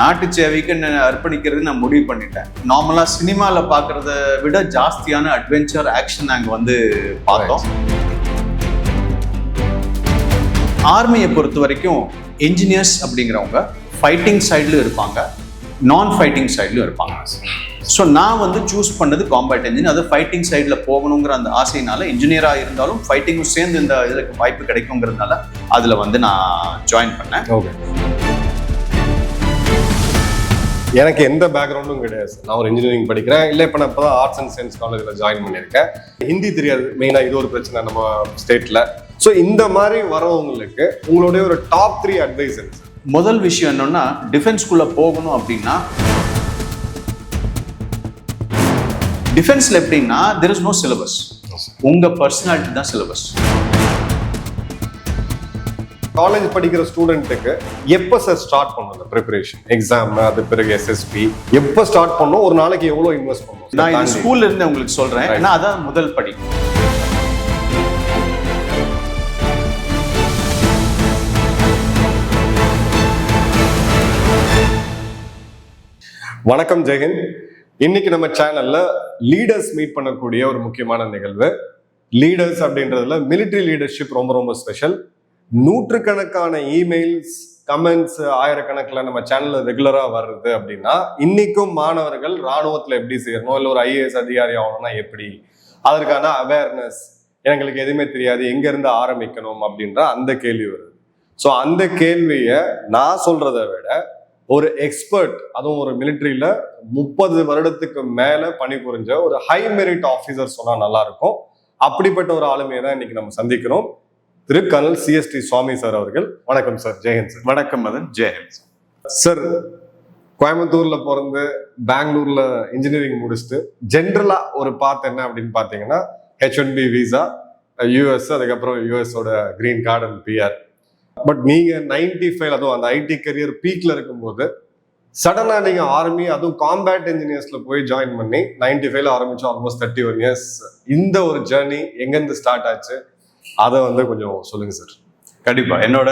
நாட்டு சேவைக்கு அர்ப்பணிக்கிறது நான் முடிவு பண்ணிட்டேன். நார்மலா சினிமால பாக்குறத விட ஜாஸ்தியான அட்வென்ச்சர் ஆக்ஷன் நாங்க வந்து பார்த்தோம். ஆர்மியை பொறுத்த வரைக்கும் என்ஜினியர்ஸ் அப்படிங்கிறவங்க ஃபைட்டிங் சைட்லயும் இருப்பாங்க, நான் ஃபைட்டிங் சைட்லயும் இருப்பாங்க. ஸோ நான் வந்து சூஸ் பண்ணது காம்பேட் என்ஜின். அது ஃபைட்டிங் சைடில் போகணுங்கிற அந்த ஆசையினால இன்ஜினியராக இருந்தாலும் ஃபைட்டிங்கும் சேர்ந்து இந்த இதில் வாய்ப்பு கிடைக்குங்கிறதுனால அதில் வந்து நான் ஜாயின் பண்ணேன். ஓகே, எனக்கு எந்த பேக்ரவுண்டும் கிடையாது சார். நான் ஒரு இன்ஜினியரிங் படிக்கிறேன். இல்லை, இப்போ நான் இப்போ தான் ஆர்ட்ஸ் அண்ட் சயின்ஸ் காலேஜில் ஜாயின் பண்ணியிருக்கேன். ஹிந்தி தெரியாது, மெயினாக இது ஒரு பிரச்சனை நம்ம ஸ்டேட்டில். ஸோ இந்த மாதிரி வரவங்களுக்கு உங்களுடைய ஒரு டாப் 3 அட்வைஸ் என்ன சார்? முதல் விஷயம் என்னன்னா, டிஃபென்ஸ்குள்ளே போகணும் அப்படின்னா டிஃபென்ஸில் எப்படின்னா there is no syllabus. உங்கள் பர்சனாலிட்டி தான் சிலபஸ். காலேஜ் படிக்கிற ஸ்டூடெண்ட்டுக்கு எப்போ சார் ஸ்டார்ட் பண்ணணும் ப்ரிப்பரேஷன்? எக்ஸாம், அது பிறகு எஸ்எஸ்பி எப்போ ஸ்டார்ட் பண்ணணும்? ஒரு நாளைக்கு எவ்வளோ இன்வெஸ்ட் பண்ணணும்? நான் இது ஸ்கூல்ல இருந்து உங்களுக்கு சொல்றேன். ஏன்னா அதான் முதல் படி. வணக்கம், ஜெயஹிந்த். இன்னைக்கு நம்ம சேனல்ல லீடர்ஸ் மீட் பண்ணக்கூடிய ஒரு முக்கியமான நிகழ்வு. லீடர்ஸ் அப்படின்றதுல மிலிட்டரி லீடர்ஷிப் ரொம்ப ரொம்ப ஸ்பெஷல். நூற்றுக்கணக்கான இமெயில்ஸ், கமெண்ட்ஸ், ஆயிரக்கணக்கில் நம்ம சேனல்ல ரெகுலரா வருது. அப்படின்னா இன்னைக்கும் மாணவர்கள் ராணுவத்துல எப்படி சேரணும், இல்லை ஒரு ஐஏஎஸ் அதிகாரி ஆகணும்னா எப்படி, அதற்கான அவேர்னஸ், எங்களுக்கு எதுவுமே தெரியாது, எங்க இருந்து ஆரம்பிக்கணும் அப்படின்ற அந்த கேள்வி வருது. ஸோ அந்த கேள்வியை நான் சொல்றதை விட ஒரு எக்ஸ்பர்ட், அதுவும் ஒரு மிலிட்ரியில 30 வருடத்துக்கு மேல பணிபுரிஞ்ச ஒரு ஹை மெரிட் ஆஃபீஸர் சொன்னா நல்லா இருக்கும். அப்படிப்பட்ட ஒரு ஆளுமையை தான் இன்னைக்கு நம்ம சந்திக்கிறோம். திரு கர்னல் CST சுவாமி சார் அவர்கள். வணக்கம் சார். ஜெயஹிந்த் சார். வணக்கம் மதன். ஜெயஹிந்த் சார். கோயம்புத்தூர்ல பிறந்து பெங்களூர்ல இன்ஜினியரிங் முடிச்சுட்டு ஜென்ரலா ஒரு பாத் என்ன அப்படின்னு பாத்தீங்கன்னா H1B விசா, US, அதுக்கப்புறம் யூஎஸோட green card and PR. But நீங்க 95, அதுவும் அந்த ஐடி கரியர் பீக்ல இருக்கும்போது சடனா நீங்க ஆர்மி, அதுவும் காம்பேட் இன்ஜினியர்ஸ்ல போய் ஜாயின் பண்ணி 95ல ஆரம்பிச்சு ஆல்மோஸ்ட் 31 இயர்ஸ். இந்த ஒரு ஜேர்னி எங்கேருந்து ஸ்டார்ட் ஆச்சு, அதை வந்து கொஞ்சம் சொல்லுங்க சார். கண்டிப்பா. என்னோட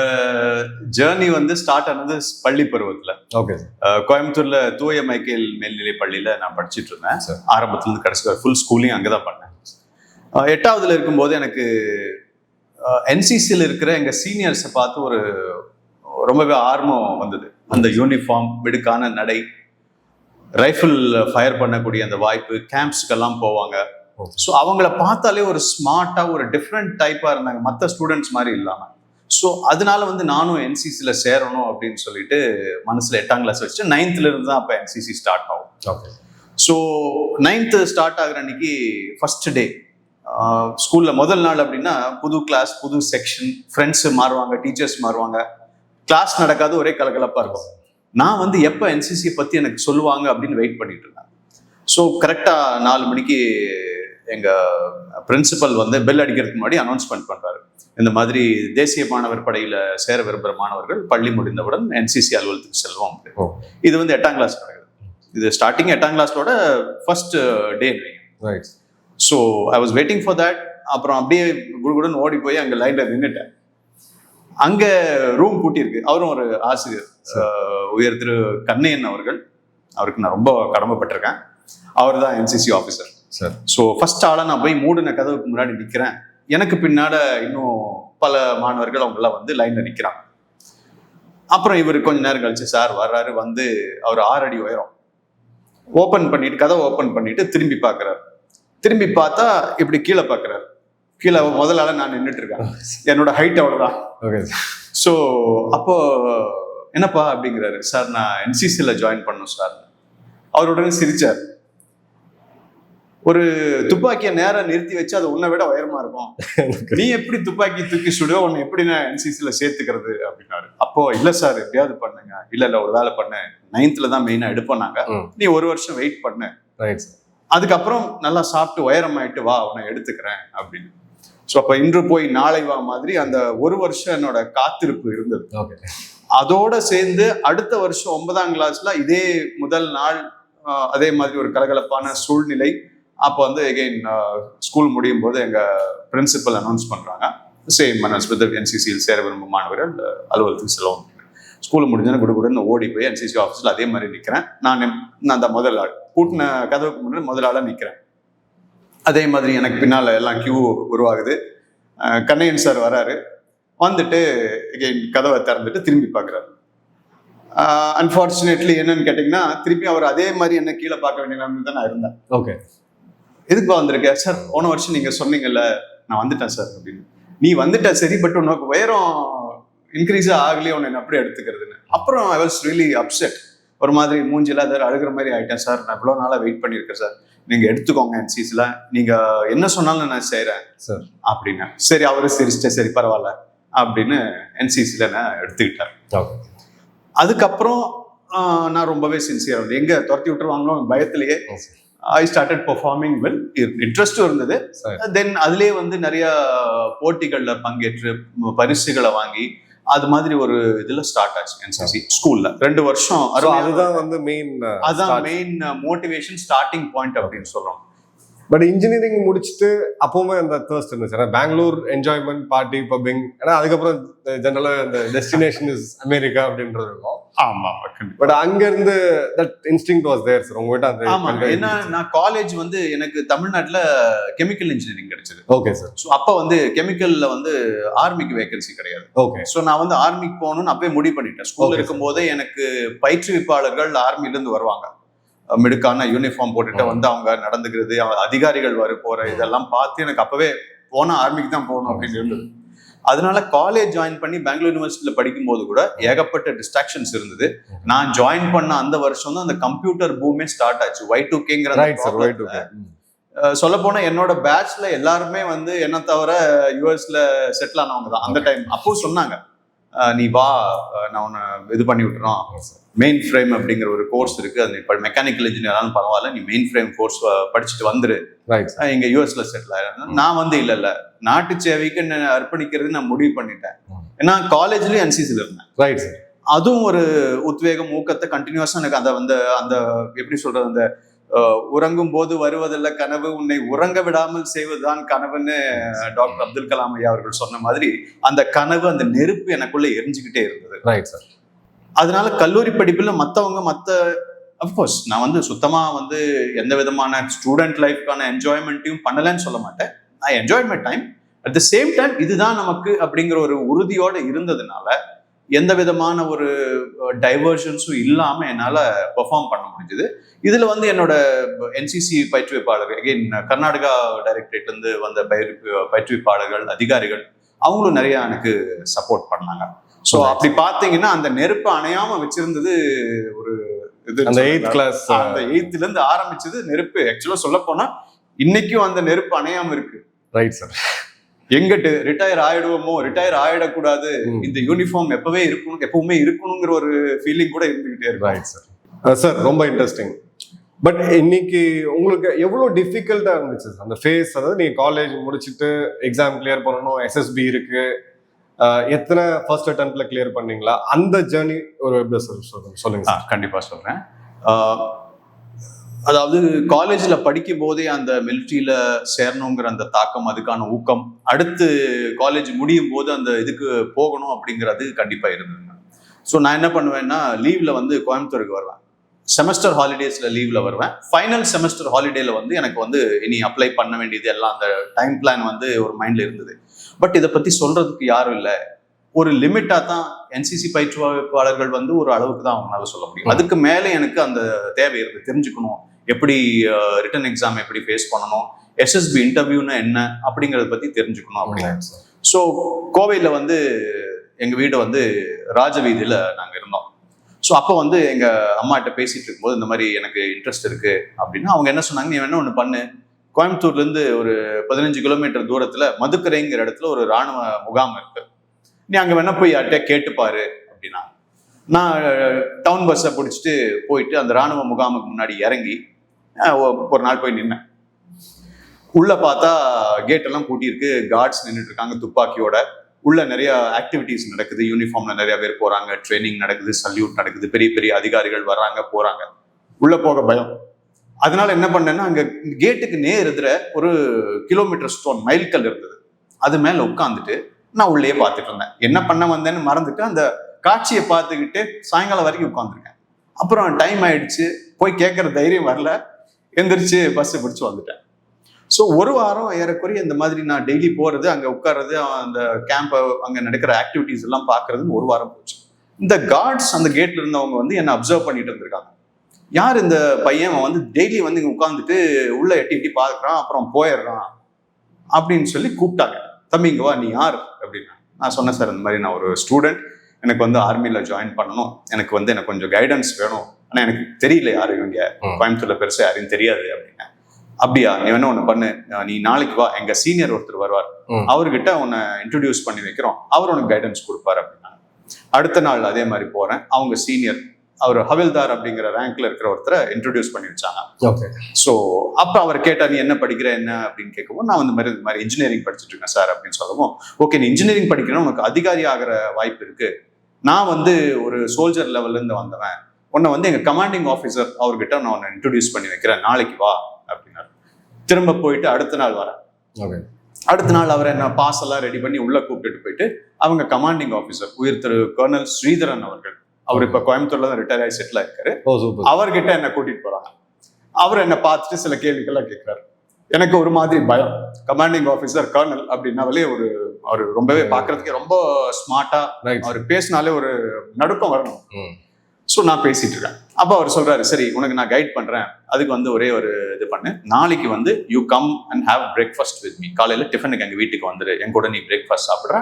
ஜேர்னி வந்து ஸ்டார்ட் ஆனது பள்ளி பருவத்துல. Okay sir. கோயம்புத்தூர்ல தூய மைக்கேல் மேல்நிலை பள்ளியில நான் படிச்சுட்டு இருந்தேன். ஆரம்பத்துல இருந்து கடைசி ஃபுல் ஸ்கூலிங் அங்கதான் பண்ணேன். 8ஆவதுல இருக்கும்போது எனக்கு NCCல இருக்கிற எங்க சீனியர்ஸை பார்த்து ஒரு ரொம்பவே ஆர்வம் வந்தது. அந்த யூனிஃபார்ம், விடுக்கான நடை, ரைஃபிள் ஃபயர் பண்ணக்கூடிய அந்த வாய்ப்பு, கேம்ப்ஸ்க்கெல்லாம் போவாங்க. ஸோ அவங்கள பார்த்தாலே ஒரு ஸ்மார்ட்டா, ஒரு டிஃப்ரெண்ட் டைப்பா இருந்தாங்க, மற்ற ஸ்டூடெண்ட்ஸ் மாதிரி இல்லாம. ஸோ அதனால வந்து நானும் NCCல சேரணும் அப்படின்னு சொல்லிட்டு மனசுல 8ஆம் கிளாஸ் வச்சுட்டு 9th இருந்து தான் அப்போ NCC ஸ்டார்ட் ஆகும். ஸோ 9th ஸ்டார்ட் ஆகுற அன்னைக்கு ஃபர்ஸ்ட் டே ஸ்கூல்ல முதல் நாள் அப்படின்னா புது கிளாஸ், புது செக்ஷன், ஃப்ரெண்ட்ஸ் மாறுவாங்க, டீச்சர்ஸ் மாறுவாங்க, கிளாஸ் நடக்காது, ஒரே கலகலப்பா இருக்கும். நான் வந்து எப்போ NCC பத்தி எனக்கு சொல்லுவாங்க அப்படின்னு வெயிட் பண்ணிட்டு இருந்தேன். ஸோ கரெக்டா 4 மணிக்கு எங்க பிரின்சிபல் வந்து பெல் அடிக்கிறதுக்கு முன்னாடி அனௌன்ஸ்மெண்ட் பண்றாரு. இந்த மாதிரி தேசிய மாணவர் படையில சேர விரும்புகிற மாணவர்கள் பள்ளி முடிந்தவுடன் NCC அலுவலகத்துக்கு செல்வோம். இது வந்து 8ஆம் கிளாஸ் நடக்குது. இது ஸ்டார்டிங் 8ஆம் கிளாஸோட first day. So I was waiting for that. அப்புறம் அப்படியே குடுகுடன் ஓடி போய் அங்கே லைன்ல நின்றுட்டேன். அங்க ரூம் பூட்டியிருக்கு. அவரும் ஒரு ஆசிரியர், உயர் திரு கண்ணையன் அவர்கள். அவருக்கு நான் ரொம்ப கடமைப்பட்டிருக்கேன். அவர் தான் NCC ஆஃபீஸர். ஸோ ஃபர்ஸ்ட் ஆளா நான் போய் மூடின கதவுக்கு முன்னாடி நிற்கிறேன். எனக்கு பின்னாட இன்னும் பல மாணவர்கள் அவங்கெல்லாம் வந்து லைன்ல நிற்கிறாங்க. அப்புறம் இவர் கொஞ்ச நேரம் கழிச்சு சார் வர்றாரு. வந்து அவர் 6 அடி உயரம். ஓப்பன் பண்ணிட்டு, கதவை ஓப்பன் பண்ணிட்டு திரும்பி பார்க்குறாரு. திரும்பி பார்த்தா இப்படி கீழே பார்க்குறாரு. கீழே முதலால நான் நின்றுட்டு இருக்கேன். என்னோட ஹைட் அவ்வளோதான். ஸோ அப்போ என்னப்பா அப்படிங்கிறாரு. சார் நான் NCCல ஜாயின் பண்ணணும் சார். அவர் உடனே சிரிச்சார். ஒரு துப்பாக்கியை நேரம் நிறுத்தி வச்சு அது உன்னை விட உயரமா இருக்கும், நீ எப்படி துப்பாக்கி தூக்கி சுடுவோ, உன்னை எப்படி நான் NCCல சேர்த்துக்கிறது அப்படின்னாரு. அப்போ இல்ல சார் எப்படியாவது பண்ணுங்க. இல்ல ஒரு வேலை பண்ணு, 9th தான் மெயினா எடுப்போம் நாங்க, நீ 1 வருஷம் வெயிட் பண்ணு, அதுக்கப்புறம் நல்லா சாப்பிட்டு உயரமாயிட்டு வா, உன்னை எடுத்துக்கிறேன் அப்படின்னு. ஸோ அப்போ இன்று போய் நாளை வா மாதிரி அந்த 1 வருஷம் என்னோட காத்திருப்பு இருந்தது. அதோட சேர்ந்து அடுத்த வருஷம் 9ஆம் கிளாஸ்ல இதே முதல் நாள் அதே மாதிரி ஒரு கலகலப்பான சூழ்நிலை. அப்போ வந்து எகெயின் ஸ்கூல் முடியும் போது எங்க பிரின்சிபல் அனௌன்ஸ் பண்றாங்க, சேம் NCCயில் சேர விரும்பும் மாணவர்கள் அலுவலகத்துக்கு செல்லும். ஸ்கூல் முடிஞ்சோன்னா குடுன்னு ஓடி போய் என்சிசி ஆஃபீஸில் அதே மாதிரி நிற்கிறேன். நான் அந்த முதல் ஆள் கூட்டின கதவுக்கு முன்னாடி முதல் ஆளாக நிற்கிறேன். அதே மாதிரி எனக்கு பின்னால் எல்லாம் கியூ உருவாகுது. கண்ணையன் சார் வராரு. வந்துட்டு கதவை திறந்துட்டு திரும்பி பார்க்குறாரு. அன்ஃபார்ச்சுனேட்லி என்னன்னு கேட்டிங்கன்னா, திருப்பி அவர் அதே மாதிரி என்ன கீழே பார்க்க வேண்டிய நிலைமை தான் நான் இருந்தேன். ஓகே, எதுக்கு வந்திருக்கேன் சார்? போன வருஷம் நீங்கள் சொன்னீங்கல்ல, நான் வந்துட்டேன் சார் அப்படின்னு. நீ வந்துட்ட சரி, பட் உனக்கு உயரம் இன்க்ரீஸ் ஆகலையே, உன்னை அப்படியே எடுத்துக்கிறதுன்னு. அப்புறம் ஐ வாஸ் ரியலி அப்செட். ஒரு மாதிரி மூஞ்சில அதை அழுகிற மாதிரி ஆயிட்டேன். சார் நான் இவ்வளோ நாளாக வெயிட் பண்ணியிருக்கேன் சார், நீங்கள் எடுத்துக்கோங்க என்சிசியில், நீங்கள் என்ன சொன்னாலும் நான் செய்கிறேன் சார் அப்படின்னு. சரி, அவரு சிரிச்சிட்டேன், சரி பரவாயில்ல அப்படின்னு என்சிசியில் நான் எடுத்துக்கிட்டேன். அதுக்கப்புறம் நான் ரொம்பவே சின்சியராக இருந்தேன். எங்கே துரத்தி விட்டுருவாங்களோ பயத்திலேயே ஐ ஸ்டார்டட் பெர்ஃபார்மிங் வெல். இன்ட்ரெஸ்டும் இருந்தது. தென் அதுலேயே வந்து நிறைய போட்டிகளில் பங்கேற்று பரிசுகளை வாங்கி அது மாதிரி ஒரு இதுல ஸ்டார்ட் ஆச்சு என்சிசி ஸ்கூல்ல 2 வருஷம். அதுதான் வந்து மெயின் மோட்டிவேஷன், ஸ்டார்டிங் பாயிண்ட் அப்படின்னு சொல்றோம். பட் இன்ஜினியரிங் முடிச்சுட்டு அப்பவுமே அந்த தர்ஸ்ட் இருந்துச்சு. ஏன்னா பெங்களூர் என்ஜாய்மெண்ட், பார்ட்டி, பப்பிங். ஏன்னா அதுக்கப்புறம் ஜெனரலா இந்த டெஸ்டினேஷன் இஸ் அமெரிக்கா அப்படின்றது இருக்கும். ஆமா, பட் அங்க இருந்து that instinct was there sir உங்ககிட்ட. அந்த ஆமா, ஏன்னா நான் காலேஜ் வந்து எனக்கு தமிழ்நாட்டுல கெமிக்கல் இன்ஜினியரிங் கிடைச்சது. Okay sir. ஸோ அப்போ வந்து கெமிக்கல்ல வந்து ஆர்மிக்கு வேகன்சி கிடையாது. ஓகே. ஸோ நான் வந்து ஆர்மிக்கு போகணும்னு அப்பவே முடிவு பண்ணிட்டேன். ஸ்கூல்ல இருக்கும் போதே எனக்கு பயிற்றுவிப்பாளர்கள் ஆர்மில இருந்து வருவாங்க. மிடுக்கான யூனிஃபார்ம் போட்டுட்டு வந்து அவங்க நடந்துக்கிறது, அதிகாரிகள் போற இதெல்லாம் பார்த்து எனக்கு அப்பவே போனா ஆர்மிக்கு தான் போகணும் அப்படின்னு இருந்தது. அதனால காலேஜ் ஜாயின் பண்ணி பெங்களூர் யூனிவர்சிட்டியில படிக்கும் போது கூட ஏகப்பட்ட டிஸ்ட்ராக்ஷன்ஸ் இருந்தது. நான் ஜாயின் பண்ண அந்த வருஷம் தான் அந்த கம்ப்யூட்டர் பூமே ஸ்டார்ட் ஆச்சு. Y2K சொல்ல போனா என்னோட பேட்ச்ல எல்லாருமே வந்து என்ன தவிர யூஎஸ்ல செட்டில் ஆனவங்க தான் அந்த டைம். அப்போ சொன்னாங்க, நீ வா, நான் உன்னை இது பண்ணி விட்டுறோம், மெயின் ஃப்ரேம் அப்படிங்கிற ஒரு கோர்ஸ் இருக்கு, அது இப்போ மெக்கானிக்கல் இன்ஜினியராலும் பரவாயில்ல, நீ மெயின் ஃப்ரேம் கோர்ஸ் படிச்சுட்டு வந்துரு, இங்க யூஎஸ்ல செட்டில் ஆயிடும். நான் வந்து இல்ல நாட்டு சேவைக்கு அர்ப்பணிக்கிறது நான் முடிவு பண்ணிட்டேன். ஏன்னா காலேஜ்லயும் என்சிசில இருந்தேன். Right sir. அதுவும் ஒரு உத்வேகம், ஊக்கத்தை கண்டினியூஸா எனக்கு அந்த எப்படி சொல்றது, அந்த உறங்கும் போது வருவதில்லை கனவு, உன்னை உறங்க விடாமல் செய்வதுதான் கனவுன்னு டாக்டர் அப்துல் கலாம் ஐயா அவர்கள் சொன்ன மாதிரி அந்த கனவு, அந்த நெருப்பு எனக்குள்ள எரிஞ்சுக்கிட்டே இருந்தது. Right sir. அதனால கல்லூரி படிப்புல மத்த அப்கோர்ஸ் நான் வந்து சுத்தமா வந்து எந்த விதமான ஸ்டூடெண்ட் லைஃப்கான என்ஜாய்மெண்ட்டையும் பண்ணலன்னு சொல்ல மாட்டேன். I enjoy my time. At the same time இதுதான் நமக்கு அப்படிங்கிற ஒரு உறுதியோட இருந்ததுனால எந்த விதமான ஒரு டைவர்ஷன்ஸும் இல்லாம என்னால பெர்ஃபார்ம் பண்ண முடிஞ்சது. இதுல வந்து என்னோட என்சிசி பயிற்றுவிப்பாளர், அகைன் கர்நாடகா டைரக்டரேட்ல இருந்து வந்த பயிற்றுவிப்பாளர்கள், அதிகாரிகள், அவங்களும் நிறைய எனக்கு சப்போர்ட் பண்ணாங்க. ஸோ அப்படி பார்த்தீங்கன்னா அந்த நெருப்பு அணையாம வச்சிருந்தது ஒரு இது. அந்த 8th கிளாஸ், அந்த 8th இருந்து ஆரம்பிச்சது நெருப்பு. ஆக்சுவலா சொல்ல போனா இன்னைக்கும் அந்த நெருப்பு அணையாம இருக்கு. Right sir. எங்கிட்டு ரிட்டையர் ஆயிடுவோமோ, ரிட்டையர் ஆயிடக்கூடாது, இந்த யூனிஃபார்ம் எப்பவுமே இருக்கணுங்கிற ஒரு ஃபீலிங் கூட இருந்துகிட்டே இருக்கு. Right sir. சார் ரொம்ப இன்ட்ரெஸ்டிங். பட் இன்னைக்கு உங்களுக்கு எவ்வளவு டிஃபிகல்ட்டா இருந்துச்சு அந்த ஃபேஸ்? அதாவது நீங்க காலேஜ் முடிச்சுட்டு எக்ஸாம் கிளியர் பண்ணணும், எஸ்எஸ்பி இருக்கு, எத்தனை ஃபர்ஸ்ட் அட்டெம்ப்ட்ல கிளியர் பண்ணீங்களா? அந்த ஜர்னி ஒரு எப்படி சொல்லுங்க. கண்டிப்பா சொல்றேன். அதாவது காலேஜ்ல படிக்கும் போதே அந்த மிலிட்ரியில சேரணுங்கிற அந்த தாக்கம், அதுக்கான ஊக்கம், அடுத்து காலேஜ் முடியும் போது அந்த இதுக்கு போகணும் அப்படிங்கிறது கண்டிப்பா இருந்ததுங்க. ஸோ நான் என்ன பண்ணுவேன்னா, லீவ்ல வந்து கோயம்புத்தூருக்கு வருவேன். செமஸ்டர் ஹாலிடேஸ்ல லீவ்ல வருவேன். ஃபைனல் செமஸ்டர் ஹாலிடேல வந்து எனக்கு வந்து இனி அப்ளை பண்ண வேண்டியது எல்லாம் அந்த டைம் பிளான் வந்து ஒரு மைண்ட்ல இருந்தது. பட் இதை பத்தி சொல்றதுக்கு யாரும் இல்லை. ஒரு லிமிட்டா தான் என்சிசி பயிற்றுவிப்பாளர்கள் வந்து ஒரு அளவுக்கு தான் அவங்களால சொல்ல முடியும். அதுக்கு மேலே எனக்கு அந்த தேவை இருக்கு, தெரிஞ்சுக்கணும் எப்படி ரிட்டன் எக்ஸாம் எப்படி ஃபேஸ் பண்ணணும், எஸ்எஸ்பி இன்டர்வியூன்னா என்ன அப்படிங்கிறத பத்தி தெரிஞ்சுக்கணும் அப்படின்னு. ஸோ கோவையில் வந்து எங்க வீடு வந்து ராஜவீதியில நாங்க இருந்தோம். ஸோ அப்போ வந்து எங்க அம்மாட்ட பேசிட்டு இருக்கும்போது இந்த மாதிரி எனக்கு இன்ட்ரெஸ்ட் இருக்கு அப்படின்னா அவங்க என்ன சொன்னாங்க, நீ வேணா ஒன்று பண்ணு, கோயம்புத்தூர்ல இருந்து ஒரு 15 கிலோமீட்டர் தூரத்துல மதுக்கரைங்கிற இடத்துல ஒரு ராணுவ முகாம் இருக்கு, நீ அங்க வேணா போய் யார்கிட்ட கேட்டுப்பாரு அப்படின்னா. நான் டவுன் பஸ்ஸை பிடிச்சிட்டு போயிட்டு அந்த ராணுவ முகாமுக்கு முன்னாடி இறங்கி ஒரு நாள் போய் நின்னேன். உள்ள பார்த்தா கேட் எல்லாம் பூட்டியிருக்கு, கார்ட்ஸ் நின்றுட்டு இருக்காங்க துப்பாக்கியோட. உள்ள நிறைய ஆக்டிவிட்டிஸ் நடக்குது, யூனிஃபார்ம்ல நிறைய பேர் போறாங்க, ட்ரைனிங் நடக்குது, சல்யூட் நடக்குது, பெரிய பெரிய அதிகாரிகள் வர்றாங்க போறாங்க. உள்ள போக பயம். அதனால என்ன பண்ணேன்னா, அங்க கேட்டுக்கு நேர் எதிர ஒரு கிலோமீட்டர் ஸ்டோன் மைல்கல் இருந்தது, அது மேல உட்காந்துட்டு நான் உள்ளே பார்த்துட்டு இருந்தேன். என்ன பண்ண வந்தேன்னு மறந்துட்டு அந்த காட்சியை பார்த்துக்கிட்டு சாயங்காலம் வரைக்கும் உட்காந்துருக்கேன். அப்புறம் டைம் ஆயிடுச்சு, போய் கேட்குற தைரியம் வரல, எந்திரிச்சு பஸ்ஸை பிடிச்சி வந்துட்டேன். ஸோ ஒரு வாரம் ஏறக்குறைய இந்த மாதிரி நான் டெய்லி போகிறது, அங்கே உட்கார்றது, அந்த கேம்பை அங்கே நடக்கிற ஆக்டிவிட்டீஸ் எல்லாம் பார்க்கறதுன்னு ஒரு வாரம் போச்சு. இந்த கார்ட்ஸ் அந்த கேட்ல இருந்தவங்க வந்து என்னை அப்சர்வ் பண்ணிட்டு இருந்திருக்காங்க. யார் இந்த பையன், அவன் வந்து டெய்லி வந்து இங்கே உட்காந்துட்டு உள்ள எட்டி எட்டி பார்க்குறான், அப்புறம் போயிடுறான் அப்படின்னு சொல்லி கூப்பிட்டாங்க. தம்பி இங்க வா, நீ யார் அப்படின்னா. நான் சொன்னேன், சார் இந்த மாதிரி நான் ஒரு ஸ்டூடெண்ட், எனக்கு வந்து ஆர்மியில் ஜாயின் பண்ணணும், எனக்கு வந்து எனக்கு கொஞ்சம் கைடன்ஸ் வேணும், ஆனால் எனக்கு தெரியல யாரு இவங்க, கோயம்புத்தூர்ல பெருசாக யாரையும் தெரியாது அப்படின்னா. அப்படியா, நீ வேணா ஒன்று பண்ணு, நீ நாளைக்கு வா, எங்க சீனியர் ஒருத்தர் வருவார், அவர்கிட்ட உன்னை இன்ட்ரடியூஸ் பண்ணி வைக்கிறோம், அவர் உனக்கு கைடன்ஸ் கொடுப்பாரு அப்படின்னா. அடுத்த நாள் அதே மாதிரி போறேன், அவங்க சீனியர், அவர் ஹவில்தார் அப்படிங்கிற ரேங்க்ல இருக்கிற ஒருத்தரை இன்ட்ரடியூஸ் பண்ணி வச்சாங்க. ஸோ அப்போ அவர் கேட்டா, நீ என்ன படிக்கிற என்ன அப்படின்னு கேட்கவும், நான் வந்து இந்த மாதிரி இன்ஜினியரிங் படிச்சுட்டு இருக்கேன் சார் அப்படின்னு சொல்லவும், ஓகே நீ இன்ஜினியரிங் படிக்கணும், உனக்கு அதிகாரி ஆகிற வாய்ப்பு இருக்கு, நான் வந்து ஒரு சோல்ஜர் லெவல்ல இருந்து வந்தவன், உன்னை வந்து எங்க கமாண்டிங் ஆஃபீஸர் அவர்கிட்ட நான் உன்னை இன்ட்ரடியூஸ் பண்ணி வைக்கிறேன், நாளைக்கு வா அப்படின்னாரு. திரும்ப போயிட்டு அடுத்த நாள் வரேன். அடுத்த நாள் அவர் என்ன பாஸ் எல்லாம் ரெடி பண்ணி உள்ள கூப்பிட்டுட்டு போயிட்டு, அவங்க கமாண்டிங் ஆஃபீஸர் உயர் திரு கர்னல் ஸ்ரீதரன் அவர்கள், அவர் இப்ப கோயம்புத்தூர்ல தான் ரிட்டையர் ஆகி செட்டில் ஆயிருக்காரு, அவர்கிட்ட என்ன கூட்டிட்டு போறாங்க. அவர் என்ன பார்த்துட்டு சில கேள்விகள்லாம் கேட்கிறாரு. எனக்கு ஒரு மாதிரி பயம். கமாண்டிங் ஆஃபீஸர் கர்னல் அப்படின்னாலே அவர் ரொம்பவே பாக்குறதுக்கு ரொம்ப ஸ்மார்ட்டா, அவர் பேசினாலே ஒரு நடுக்கம் வரணும். ஸோ நான் பேசிட்டு இருக்கேன். அப்போ அவர் சொல்றாரு, சரி உனக்கு நான் கைட் பண்றேன், அதுக்கு வந்து ஒரே ஒரு இது பண்ணு, நாளைக்கு வந்து you come and have breakfast with me, காலையில டிஃபனுக்கு எங்க வீட்டுக்கு வந்துரு, என் கூட நீ பிரேக்ஃபாஸ்ட் சாப்பிட்ற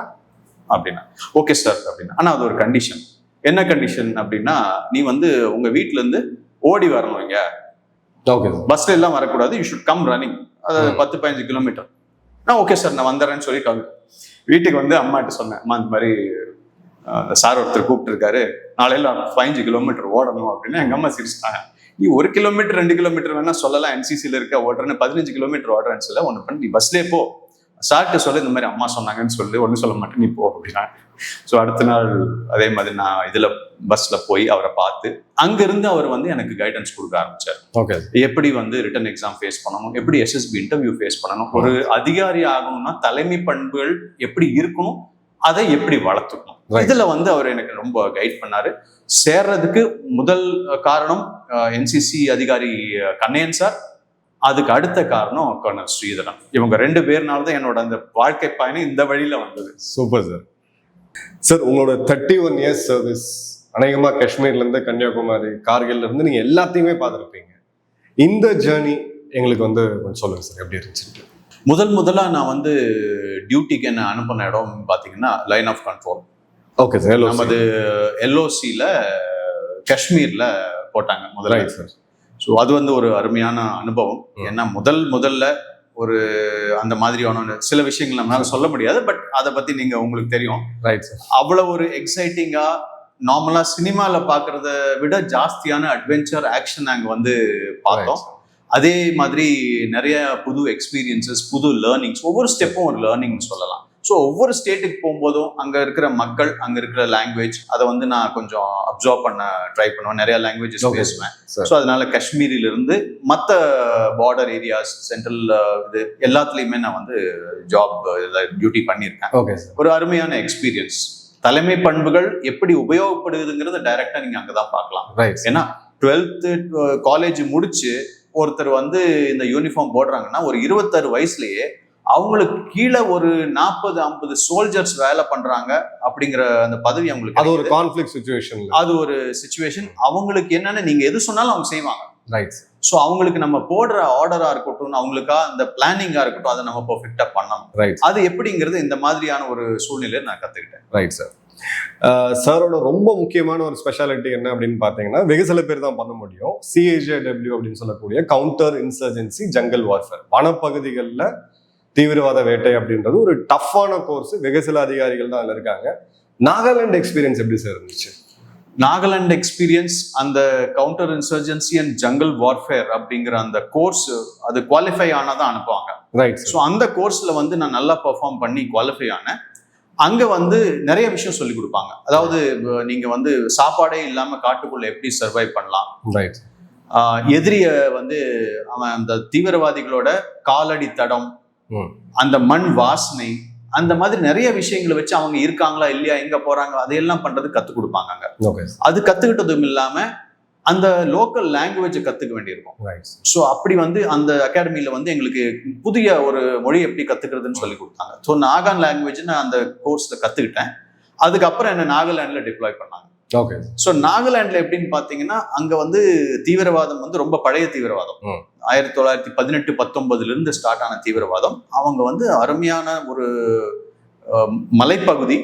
அப்படின்னா. ஓகே சார் அப்படின்னா. ஆனா அது ஒரு கண்டிஷன். என்ன கண்டிஷன் அப்படின்னா, நீ வந்து உங்க வீட்டுல இருந்து ஓடி வரணும், இங்க பஸ்ல எல்லாம் வரக்கூடாது, யூ ஷுட் கம் ரன்னிங், அதாவது 10-15 கிலோமீட்டர். நான் ஓகே சார் நான் வந்துடுறேன்னு சொல்லிட்டு வீட்டுக்கு வந்து அம்மாட்ட சொன்னேன், அம்மா இந்த மாதிரி சார் ஒருத்தர் கூப்பிட்டு இருக்காரு, நாளையில 15 கிலோமீட்டர் ஓடணும் அப்படின்னு. எங்க அம்மா சிரிச்சிட்டாங்க, நீ 1 கிலோமீட்டர் 2 கிலோமீட்டர் வேணா சொல்லலாம், என்சிசில இருக்க ஓடுறேன்னு, 15 கிலோமீட்டர் ஓடுறேன்னு சொல்ல, ஒன்று பண்ணி நீ பஸ்லேயே போ, சார்ட்டு சொல்ல இந்த மாதிரி அம்மா சொன்னாங்கன்னு சொல்லி, ஒன்றும் சொல்ல மாட்டேன் நீ போ அப்படின்னா. ஸோ அடுத்த நாள் அதே மாதிரி நான் இதுல பஸ்ல போய் அவரை பார்த்து, அங்கிருந்து அவர் வந்து எனக்கு கைடன்ஸ் கொடுக்க ஆரம்பிச்சார். எப்படி வந்து ரிட்டன் எக்ஸாம் ஃபேஸ் பண்ணணும், எப்படி எஸ்எஸ்பி இன்டர்வியூ ஃபேஸ் பண்ணணும், ஒரு அதிகாரி ஆகணும்னா தலைமை பண்புகள் எப்படி இருக்கணும், அதை எப்படி வளர்த்துக்கணும், இதுல வந்து அவர் எனக்கு ரொம்ப கைட் பண்ணாரு. சேர்றதுக்கு முதல் காரணம் என்சிசி அதிகாரி கண்ணையன் சார், அதுக்கு அடுத்த காரணம் கர்னல் ஸ்ரீதரன். இவங்க 2 பேர்னாலதான் என்னோட அந்த வாழ்க்கை பயணம் இந்த வழியில வந்தது. Super sir. சார் உங்களோட 31 இயர்ஸ் சர்வீஸ், அநேகமா காஷ்மீர்ல இருந்து கன்னியாகுமரி, கார்கில்ல இருந்து நீங்க எல்லாத்தையுமே பார்த்துருப்பீங்க. இந்த ஜேர்னி எங்களுக்கு வந்து கொஞ்சம் சொல்லுங்க சார், எப்படி இருந்துச்சு? முதலா நான் வந்து டியூட்டிக்கு என்ன அனுப்பின இடம் பாத்தீங்கன்னா line of control. Okay sir. நமது எல்ஓசியில காஷ்மீர்ல போட்டாங்க முதல்ல சார். ஸோ அது வந்து ஒரு அருமையான அனுபவம். ஏன்னா முதல்ல ஒரு அந்த மாதிரியான சில விஷயங்கள் நம்மளால சொல்ல முடியாது, பட் அதை பத்தி நீங்க உங்களுக்கு தெரியும். Right sir. அவ்வளவு ஒரு எக்ஸைட்டிங்கா, நார்மலா சினிமால பாக்குறத விட ஜாஸ்தியான அட்வென்ச்சர் ஆக்ஷன் அங்க வந்து பார்த்தோம். அதே மாதிரி நிறைய புது எக்ஸ்பீரியன்சஸ், புது லேர்னிங்ஸ், ஒவ்வொரு ஸ்டெப்பும் ஒரு லேர்னிங் சொல்லலாம். ஸோ ஒவ்வொரு ஸ்டேட்டுக்கு போகும்போதும் அங்கே இருக்கிற மக்கள், அங்கே இருக்கிற லாங்குவேஜ், அதை வந்து நான் கொஞ்சம் அப்சர்வ் பண்ண ட்ரை பண்ணுவேன். நிறைய லாங்குவேஜஸ் பேசுவேன். ஸோ அதனால காஷ்மீரிலிருந்து மற்ற பார்டர் ஏரியாஸ், சென்ட்ரல் இது எல்லாத்துலேயுமே நான் வந்து ஜாப் டியூட்டி பண்ணியிருக்கேன். ஒரு அருமையான எக்ஸ்பீரியன்ஸ். தலைமை பண்புகள் எப்படி உபயோகப்படுதுங்கிறத டைரக்டா நீங்க அங்கதான் பார்க்கலாம். ஏன்னா 12th காலேஜ் முடிச்சு ஒருத்தர் வந்து இந்த யூனிஃபார்ம் போடுறாங்கன்னா ஒரு 26 வயசுலயே அவங்களுக்கு கீழே ஒரு 40-50 சோல்ஜர்ஸ் வேலை பண்றாங்க அப்படிங்கிற அந்த பதவி அவங்களுக்கு. அது ஒரு கான்ஃப்ளிக்ட் சிச்சுவேஷன். அது ஒரு சிச்சுவேஷன். அவங்களுக்கு என்னன்னு நீங்க எது சொன்னாலும் அவங்க செய்வாங்க. ரைட். ஸோ அவங்களுக்கு நம்ம போடுற ஆர்டரா இருக்கட்டும், அவங்களுக்கா அந்த பிளானிங்கா இருக்கட்டும், அதை நம்ம பெர்ஃபெக்டா பண்ணணும். ரைட். அது எப்படிங்கிறது இந்த மாதிரியான ஒரு சூழ்நிலையை நான் கத்துக்கிட்டேன். Right sir. சாரோட ரொம்ப முக்கியமான ஒரு ஸ்பெஷாலிட்டி என்ன அப்படின்னு பார்த்தீங்கன்னா, வெகு சில பேர் தான் பண்ண முடியும். CAJW அப்படின்னு சொல்லக்கூடிய கவுண்டர் இன்சர்ஜென்சி ஜங்கல் வார்ஃபேர், வனப்பகுதிகளில் தீவிரவாத வேட்டை அப்படின்றது ஒரு டஃப்பான கோர்ஸ். வெகு சில அதிகாரிகள் தான் அதில் இருக்காங்க. நாகாலாந்து எக்ஸ்பீரியன்ஸ் எப்படி சார் இருந்துச்சு? நாகாலாந்து எக்ஸ்பீரியன்ஸ், அந்த counter insurgency and jungle warfare அப்படிங்கிற அந்த கோர்ஸ், அது குவாலிஃபை ஆனாதான் அனுப்புவாங்க. ரைட். ஸோ அந்த கோர்ஸ்ல வந்து நான் நல்லா பெர்ஃபார்ம் பண்ணி குவாலிஃபை ஆனேன். அங்க வந்து நிறைய விஷயம் சொல்லி கொடுப்பாங்க. அதாவது நீங்க வந்து சாப்பாடே இல்லாம காட்டுக்குள்ள எப்படி சர்வைவ் பண்ணலாம். ரைட். எதிரிய வந்து அவன் அந்த தீவிரவாதிகளோட காலடி தடம், அந்த மண் வாசனை, அந்த மாதிரி நிறைய விஷயங்களை வச்சு அவங்க இருக்காங்களா இல்லையா, எங்க போறாங்க, அதையெல்லாம் பண்றது கத்துக் கொடுப்பாங்க அங்க. அது கத்துக்கிட்டதும் இல்லாம அந்த லோக்கல் லாங்குவேஜை கத்துக்க வேண்டியிருக்கும். ஸோ அப்படி வந்து அந்த அகாடமியில வந்து எங்களுக்கு புதிய ஒரு மொழி எப்படி கத்துக்கிறதுன்னு சொல்லி கொடுத்தாங்க. ஸோ நாகான் லாங்குவேஜ் நான் அந்த கோர்ஸ்ல கத்துக்கிட்டேன். அதுக்கப்புறம் என்ன நாகாலாந்துல டிப்ளாய் பண்ணாங்க. ஸோ நாகாலாந்துல எப்படின்னு பாத்தீங்கன்னா அங்க வந்து தீவிரவாதம் வந்து ரொம்ப பழைய தீவிரவாதம், 1918-19 இருந்து ஸ்டார்ட் ஆன தீவிரவாதம். அவங்க வந்து அருமையான ஒரு மலைப்பகுதி,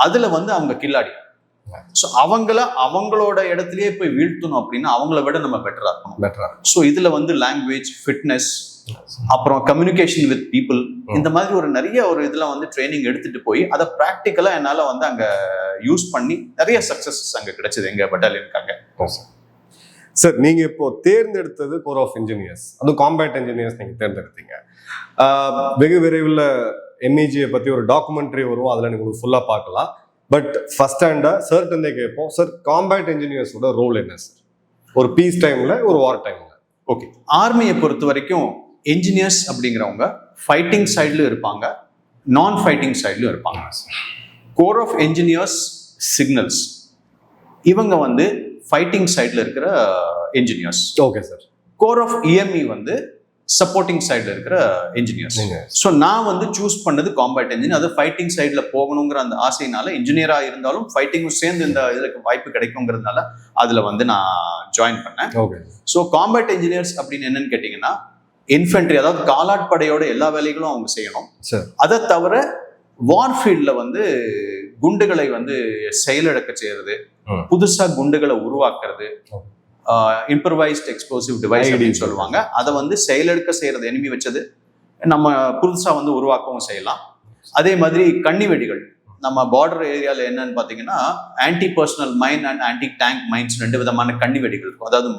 அதுல வந்து அவங்க கில்லாடி. ஸோ அவங்களோட இடத்துலயே போய் வீழ்த்தணும் அப்படின்னா அவங்கள விட நம்ம பெட்டரா இருக்கணும். ஸோ இதுல வந்து லாங்குவேஜ், ஃபிட்னஸ், அப்புறம் கம்யூனிகேஷன் வித் பீப்புள், இந்த மாதிரி ஒரு நிறைய ஒரு இதுல வந்து ட்ரைனிங் எடுத்துட்டு போய் அதை ப்ராக்டிக்கலா என்னால வந்து அங்க யூஸ் பண்ணி நிறைய சக்சஸஸ் அங்க கிடைச்சது எங்க பட்டாலியனுக்காக. சார், நீங்க இப்போ தேர்ந்தெடுத்தது கோர் ஆஃப் இன்ஜினியர்ஸ், அதுவும் காம்பேட் இன்ஜினியர்ஸ் நீங்க தேர்ந்தெடுத்தீங்க. வெகு விரைவில் எம்இஜியை பத்தி ஒரு டாக்குமெண்ட்ரி வரும், அதுல நீங்க ஃபுல்லா பார்க்கலாம். பட் ஃபர்ஸ்ட் ஹேண்டா சார் இருந்தே கேட்போம், சார் காம்பேட் இன்ஜினியர்ஸோட ரோல் என்ன சார், ஒரு பீஸ் டைம்ல, ஒரு வார் டைம்ல? ஓகே, ஆர்மியை பொறுத்த வரைக்கும் என்ஜினியர்ஸ் அப்படிங்கிறவங்க ஃபைட்டிங் சைட்லயும் இருப்பாங்க, நான் ஃபைட்டிங் சைட்லயும் இருப்பாங்க. கோர் ஆஃப் என்ஜினியர்ஸ் சிக்னல்ஸ், இவங்க வந்து ஃபைட்டிங் சைட்ல இருக்கிற engineers. Okay sir. Corps of EME வந்து சப்போர்ட்டிங் சைட்ல இருக்கிற என்ஜினியர்ஸ். ஸோ நான் வந்து சூஸ் பண்ணது காம்பேட் என்ஜினியர். அது ஃபைட்டிங் சைட்ல போகணுங்கிற அந்த ஆசையினால, இன்ஜினியரா இருந்தாலும் ஃபைட்டிங்கும் சேர்ந்து இந்த இதுக்கு வாய்ப்பு கிடைக்குங்கிறதுனால அதுல வந்து நான் ஜாயின் பண்ணேன். ஸோ காம்பேட் என்ஜினியர்ஸ் அப்படின்னு என்னன்னு கேட்டீங்கன்னா, இன்ஃபென்ட்ரி, அதாவது காலாட்படையோட எல்லா வேலைகளும் அவங்க செய்யணும். அதை தவிர வார்ஃபீல்ட்ல வந்து குண்டுகளை வந்து செயலிழக்க செய்யறது, புதுசா குண்டுகளை உருவாக்குறது, இம்ப்ரவைஸ்ட் எக்ஸ்ப்ளோசிவ் டிவைஸ் அப்படின்னு சொல்லுவாங்க. அதை வந்து செயலெடுக்க செய்யறது, எனிமி வச்சது நம்ம புதுசா வந்து உருவாக்கவும் செய்யலாம். அதே மாதிரி கண்ணி வெடிகள், நம்ம பார்டர் ஏரியால என்னன்னு பாத்தீங்கன்னா anti personnel mine and anti tank mines, 2 விதமான கண்ணி வெடிகள் இருக்கும். அதாவது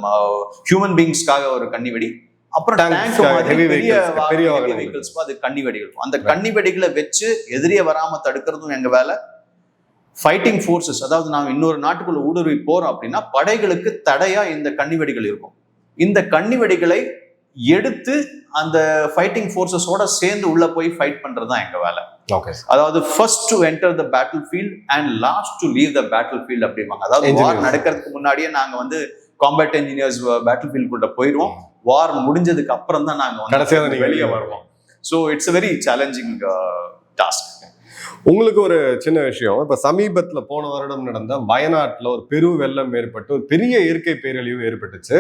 ஹியூமன் பீங்ஸ்க்காக ஒரு கண்ணி வெடி, அப்புறம் பெரிய வெஹிக்கிள்ஸ் அது கண்ணி வெடிகள் இருக்கும். அந்த கண்ணி வெடிகளை வச்சு எதிரியை வராம தடுக்கிறதும் எங்க வேலை. ஃபைட்டிங் ஃபோர்ஸஸ், அதாவது நாம இன்னொரு நாட்டுக்குள்ள ஊடுருவி போறோம் அப்படின்னா படைகளுக்கு தடையா இந்த கண்ணி வெடிகள் இருக்கும். இந்த கண்ணி வெடிகளை எடுத்து அந்த ஃபைட்டிங் ஃபோர்ஸஸோட சேர்ந்து உள்ள போய் ஃபைட் பண்றதுதான் எங்க வேலை. அதாவது first to enter the battle field and last to leave the battle field அப்படிம்பாங்க. அதாவது வார் நடக்கிறதுக்கு முன்னாடியே நாங்க வந்து காம்பேட் இன்ஜினியர்ஸ் பேட்டில் ஃபீல்டுக்குள்ள போயிடுவோம். வார் முடிஞ்சதுக்கு அப்புறம் தான் நாங்க வெளியே வருவோம். So it's a very challenging task. உங்களுக்கு ஒரு சின்ன விஷயம், இப்ப சமீபத்துல போன வருடம் நடந்த வயநாட்டுல ஒரு பெரு வெள்ளம் ஏற்பட்டு ஒரு பெரிய இயற்கை பேரழிவு ஏற்பட்டுச்சு.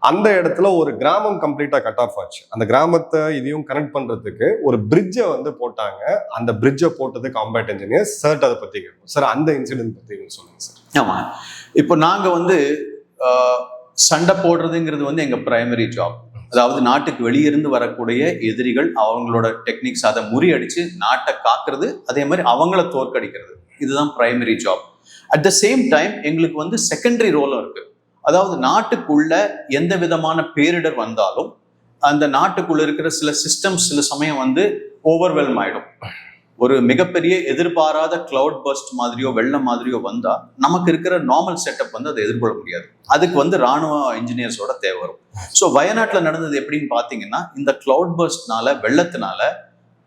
அந்த இடத்துல ஒரு கிராமம் கம்ப்ளீட்டா கட் ஆஃப் ஆச்சு. அந்த கிராமத்தை இதையும் கனெக்ட் பண்றதுக்கு ஒரு பிரிட்ஜை வந்து போட்டாங்க. அந்த பிரிட்ஜை போட்டது காம்பேட் இன்ஜினியர்ஸ். சார் அதை பத்தி கேட்போம். சார், அந்த இன்சிடென்ட் பத்தி சொல்லுங்க சார். ஆமா, இப்போ நாங்க வந்து சண்டை போடுறதுங்கிறது வந்து எங்க பிரைமரி ஜாப். அதாவது நாட்டுக்கு வெளியிருந்து வரக்கூடிய எதிரிகள், அவங்களோட டெக்னிக்ஸ், அதை முறியடிச்சு நாட்டை காக்குறது, அதே மாதிரி அவங்கள தோற்கடிக்கிறது, இதுதான் primary job. At the same time எங்களுக்கு வந்து செகண்டரி ரோலும் இருக்கு. அதாவது நாட்டுக்குள்ள எந்த விதமான பேரிடர் வந்தாலும் அந்த நாட்டுக்குள்ள இருக்கிற சில சிஸ்டம்ஸ் சில சமயம் வந்து ஓவர்வெல்ம் ஆயிடும். ஒரு மிகப்பெரிய எதிர்பாராத கிளவுட் பர்ஸ்ட் மாதிரியோ வெள்ளம் மாதிரியோ வந்தா நமக்கு இருக்கிற நார்மல் செட்டப் வந்து அதை எதிர்கொள்ள முடியாது. அதுக்கு வந்து ராணுவ இன்ஜினியர்ஸோட தேவை வரும். ஸோ வயநாட்டுல நடந்தது எப்படின்னு பாத்தீங்கன்னா, இந்த கிளவுட் பர்ஸ்ட்னால, வெள்ளத்தினால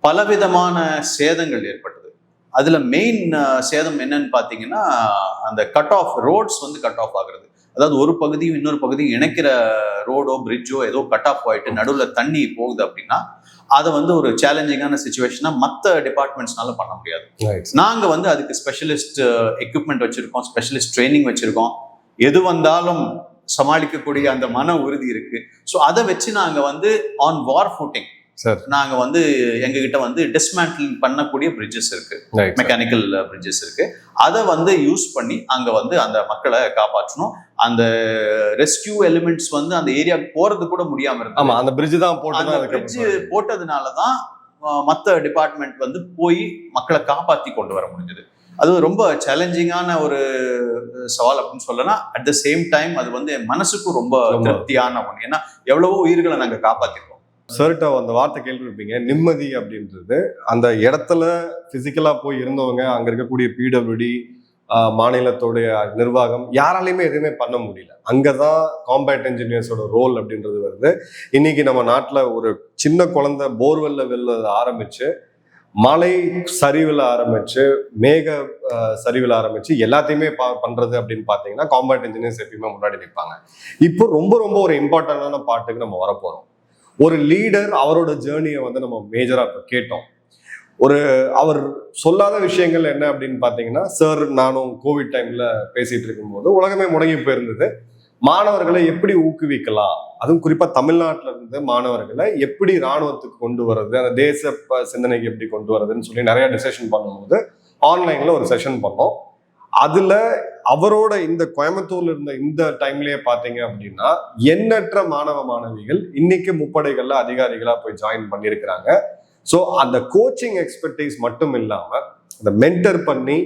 பலவிதமான சேதங்கள் ஏற்பட்டது. அதுல மெயின் சேதம் என்னன்னு பாத்தீங்கன்னா, அந்த கட் ஆஃப் ரோட்ஸ் வந்து கட் ஆஃப் ஆகுறது. அதாவது ஒரு பகுதியும் இன்னொரு பகுதியும் இணைக்கிற ரோடோ பிரிட்ஜோ ஏதோ கட் ஆஃப் ஆயிட்டு நடுவுல தண்ணி போகுது அப்படின்னா அதை வந்து ஒரு சேலஞ்சிங்கான சிச்சுவேஷனா மற்ற டிபார்ட்மெண்ட்ஸ்னால பண்ண முடியாது. நாங்க வந்து அதுக்கு ஸ்பெஷலிஸ்ட் எக்யூப்மெண்ட் வச்சிருக்கோம், ஸ்பெஷலிஸ்ட் ட்ரைனிங் வச்சிருக்கோம். எது வந்தாலும் சமாளிக்கக்கூடிய அந்த மன உறுதி இருக்கு. ஸோ அதை வச்சு நாங்க வந்து ஆன் வார் ஃபூட்டிங் நாங்க வந்து எங்ககிட்ட வந்து டிஸ்மேண்டில் பண்ணக்கூடிய பிரிட்ஜஸ் இருக்கு, மெக்கானிக்கல் பிரிட்ஜஸ் இருக்கு. அதை வந்து யூஸ் பண்ணி அங்க வந்து அந்த மக்களை காப்பாற்றணும். அந்த ரெஸ்கியூ எலிமெண்ட்ஸ் வந்து அந்த ஏரியாவுக்கு போறது கூட முடியாம இருக்கு. அந்த பிரிட்ஜ் தான் போட்டதுனாலதான் மற்ற டிபார்ட்மெண்ட் வந்து போய் மக்களை காப்பாத்தி கொண்டு வர முடிஞ்சது. அது ரொம்ப சேலஞ்சிங்கான ஒரு சவால் அப்படின்னு சொல்லலாம். அட் த சேம் டைம் அது வந்து மனசுக்கும் ரொம்ப திருப்தியான ஒண்ணு. ஏன்னா எவ்வளவோ உயிர்களை நாங்க காப்பாத்திருக்கோம். சர்ட்ட அந்த வார்த்தை கேள்விப்பீங்க, நிம்மதி அப்படின்றது. அந்த இடத்துல பிசிக்கலா போய் இருந்தவங்க, அங்க இருக்கக்கூடிய பிடபிள்யூடி, மாநிலத்துடைய நிர்வாகம், யாராலையுமே எதுவுமே பண்ண முடியல. அங்கதான் காம்பேட் இன்ஜினியர்ஸோட ரோல் அப்படின்றது வருது. இன்னைக்கு நம்ம நாட்டுல ஒரு சின்ன குழந்தை போர்வெல்ல வெளில ஆரம்பிச்சு மலை சரிவில் ஆரம்பிச்சு மேக சரிவில் ஆரம்பிச்சு எல்லாத்தையுமே பண்றது அப்படின்னு பாத்தீங்கன்னா காம்பேட் இன்ஜினியர்ஸ் எப்பயுமே முன்னாடி நிற்பாங்க. இப்போ ரொம்ப ரொம்ப ஒரு இம்பார்ட்டன்டான பாட்டுக்கு நம்ம வரப்போறோம். ஒரு லீடர் அவரோட ஜேர்னியை வந்து நம்ம மேஜரா இப்போ கேட்டோம். அவர் சொல்லாத விஷயங்கள் என்ன அப்படின்னு பாத்தீங்கன்னா, சார் நானும் கோவிட் டைம்ல பேசிட்டு இருக்கும்போது உலகமே முடங்கி போயிருந்தது. மாணவர்களை எப்படி ஊக்குவிக்கலாம், அதுவும் குறிப்பா தமிழ்நாட்டில இருந்து மாணவர்களை எப்படி இராணுவத்துக்கு கொண்டு வர்றது, அந்த தேச சிந்தனைக்கு எப்படி கொண்டு வர்றதுன்னு சொல்லி நிறைய டிஸ்கஷன் பண்ணும்போது ஆன்லைன்ல ஒரு செஷன் பண்ணோம். அதுல அவரோட இந்த கோயம்புத்தூர்ல இருந்த இந்த டைம்லயே பாத்தீங்க அப்படின்னா எண்ணற்ற மாணவ மாணவிகள் இன்னைக்கு முப்படைகள்ல அதிகாரிகளா போய் ஜாயின் பண்ணியிருக்கிறாங்க. ஸோ அந்த கோச்சிங் எக்ஸ்பர்டைஸ் மட்டும் இல்லாம அந்த மென்டர் பண்ணி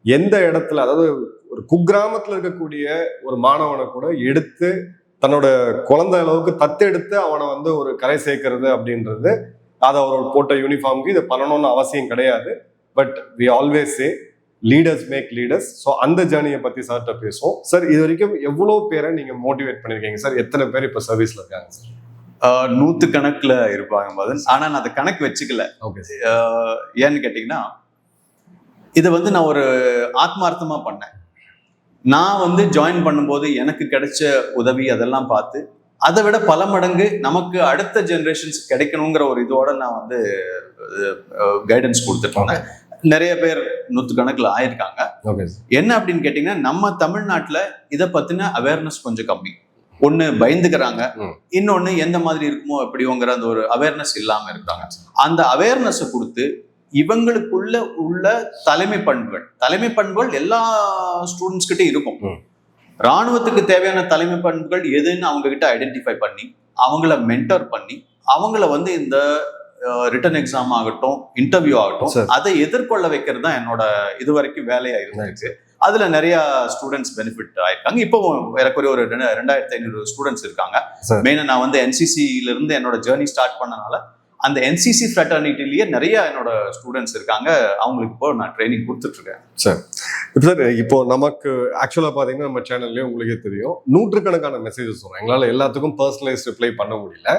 எந்த இடத்துல, அதாவது ஒரு குக்கிராமத்துல இருக்கக்கூடிய ஒரு மாணவனை கூட எடுத்து தன்னோட குழந்தை அளவுக்கு தத்தெடுத்து அவனை வந்து ஒரு கரை சேர்க்கறது அப்படின்றது, அது அவரோட போட்ட யூனிஃபார்முக்கு இதை பண்ணணும்னு அவசியம் கிடையாது. But we always say leaders make leaders. So அந்த ஜேர்னியை பத்தி சார்கிட்ட பேசுவோம். சார், இது வரைக்கும் எவ்வளவு பேரை நீங்க மோட்டிவேட் பண்ணிருக்கீங்க சார்? எத்தனை பேர் இப்ப சர்வீஸ்ல இருக்காங்க சார்? 100 கணக்குல இருப்பாங்க மதன். ஆனா நான் அதை கணக்கு வச்சுக்கல. ஓகே. ஏன்னு கேட்டீங்கன்னா, இதை வந்து நான் ஒரு ஆத்மார்த்தமா பண்ணேன். நான் வந்து ஜாயின் பண்ணும்போது எனக்கு கிடைச்ச உதவி அதெல்லாம் பார்த்து அதை விட பல மடங்கு நமக்கு அடுத்த ஜெனரேஷன்ஸ் கிடைக்கணுங்கிற ஒரு இதோட நான் வந்து கைடன்ஸ் கொடுத்துட்டு நிறைய பேர் 100 கணக்குல ஆயிருக்காங்க. என்ன அப்படின்னு கேட்டீங்கன்னா, நம்ம தமிழ்நாட்டுல இதை பத்தின அவேர்னஸ் கொஞ்சம் கம்மி. ஒண்ணு பயந்துக்கிறாங்க, இன்னொன்னு எந்த மாதிரி இருக்குமோ எப்படியோங்கிற அந்த ஒரு அவேர்னஸ் இல்லாம இருக்காங்க. அந்த அவேர்னஸ் கொடுத்து இவங்களுக்குள்ள உள்ள தலைமை பண்புகள் எல்லா ஸ்டூடெண்ட்ஸ் கிட்ட இருக்கும். ராணுவத்துக்கு தேவையான தலைமை பண்புகள் எதுன்னு அவங்க கிட்ட ஐடென்டிஃபை பண்ணி அவங்கள மென்டர் பண்ணி அவங்கள வந்து இந்த ரிட்டன் எக்ஸாம் ஆகட்டும், இன்டர்வியூ ஆகட்டும், அதை எதிர்கொள்ள வைக்கிறது தான் என்னோட இதுவரைக்கும் வேலையா இருந்துச்சு. அதுல நிறைய ஸ்டூடெண்ட்ஸ் பெனிஃபிட் ஆயிருக்காங்க. இப்போ எனக்கு ஒரு 2500 ஸ்டூடெண்ட்ஸ் இருக்காங்க. மெயினா நான் வந்து என்சிசில இருந்து என்னோட ஜேர்னி ஸ்டார்ட் பண்ணனால அந்த என்சிசி ஃப்ரெட்டர்னிட்டிலேயே நிறைய என்னோட ஸ்டூடெண்ட்ஸ் இருக்காங்க. அவங்களுக்கு இப்போ நான் ட்ரைனிங் கொடுத்துட்டு இருக்கேன். சார், இப்போ நமக்கு ஆக்சுவலா பாத்தீங்கன்னா நம்ம சேனல்லேயே உங்களுக்கே தெரியும், நூற்றுக்கணக்கான மெசேஜஸ் வரும். எங்களால் எல்லாத்துக்கும் பர்சனலைஸ் ரிப்ளை பண்ண முடியல.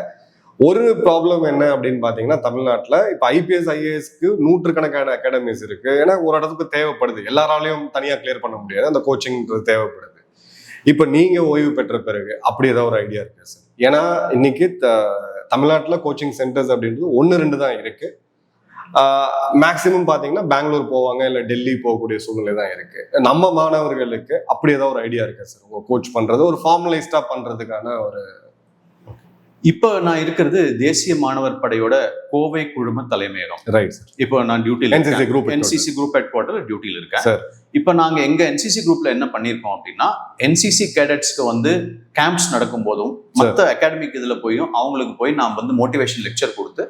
ஒரு ப்ராப்ளம் என்ன அப்படின்னு பாத்தீங்கன்னா, தமிழ்நாட்டில் இப்போ ஐபிஎஸ் ஐஏஎஸ்க்கு நூற்றுக்கணக்கான அகாடமிஸ் இருக்கு. ஏன்னா ஒரு இடத்துக்கு தேவைப்படுது, எல்லாராலையும் தனியாக கிளியர் பண்ண முடியாது, அந்த கோச்சிங்ன்றது தேவைப்படுது. இப்போ நீங்க ஓய்வு பெற்ற பிறகு அப்படி ஏதாவது ஒரு ஐடியா இருக்கு சார்? ஏன்னா இன்னைக்கு தமிழ்நாட்டில் கோச்சிங் சென்டர்ஸ் அப்படின்றது 1-2 தான் இருக்கு. மேக்சிமம் பாத்தீங்கன்னா பெங்களூர் போவாங்க, இல்லை டெல்லி போகக்கூடிய சூழ்நிலை தான் இருக்கு. நம்ம மாணவர்களுக்கு அப்படி ஏதாவது ஒரு ஐடியா இருக்கா சார்? உங்க கோச் பண்றது ஒரு ஃபார்மலைஸ்டா பண்றதுக்கான ஒரு... இப்போ நான் இருக்கிறது தேசிய மாணவர் படையோட கோவை குழும தலைமையகம். Right sir. இப்போ நான் டியூட்டில என்சிசி குரூப் ஹெட் குவார்ட்டர் டியூட்டில இருக்கேன் சார். இப்போ நாங்க எங்க என்சிசி குரூப்ல என்ன பண்ணிருக்கோம் அப்படின்னா, என்சிசி கேடட்ஸ்க்கு வந்து கேம்ப்ஸ் நடக்கும் போதும் மற்ற அகாடமிக் இதுல போயும் அவங்களுக்கு போய் நான் வந்து மோட்டிவேஷன் லெக்சர் கொடுத்து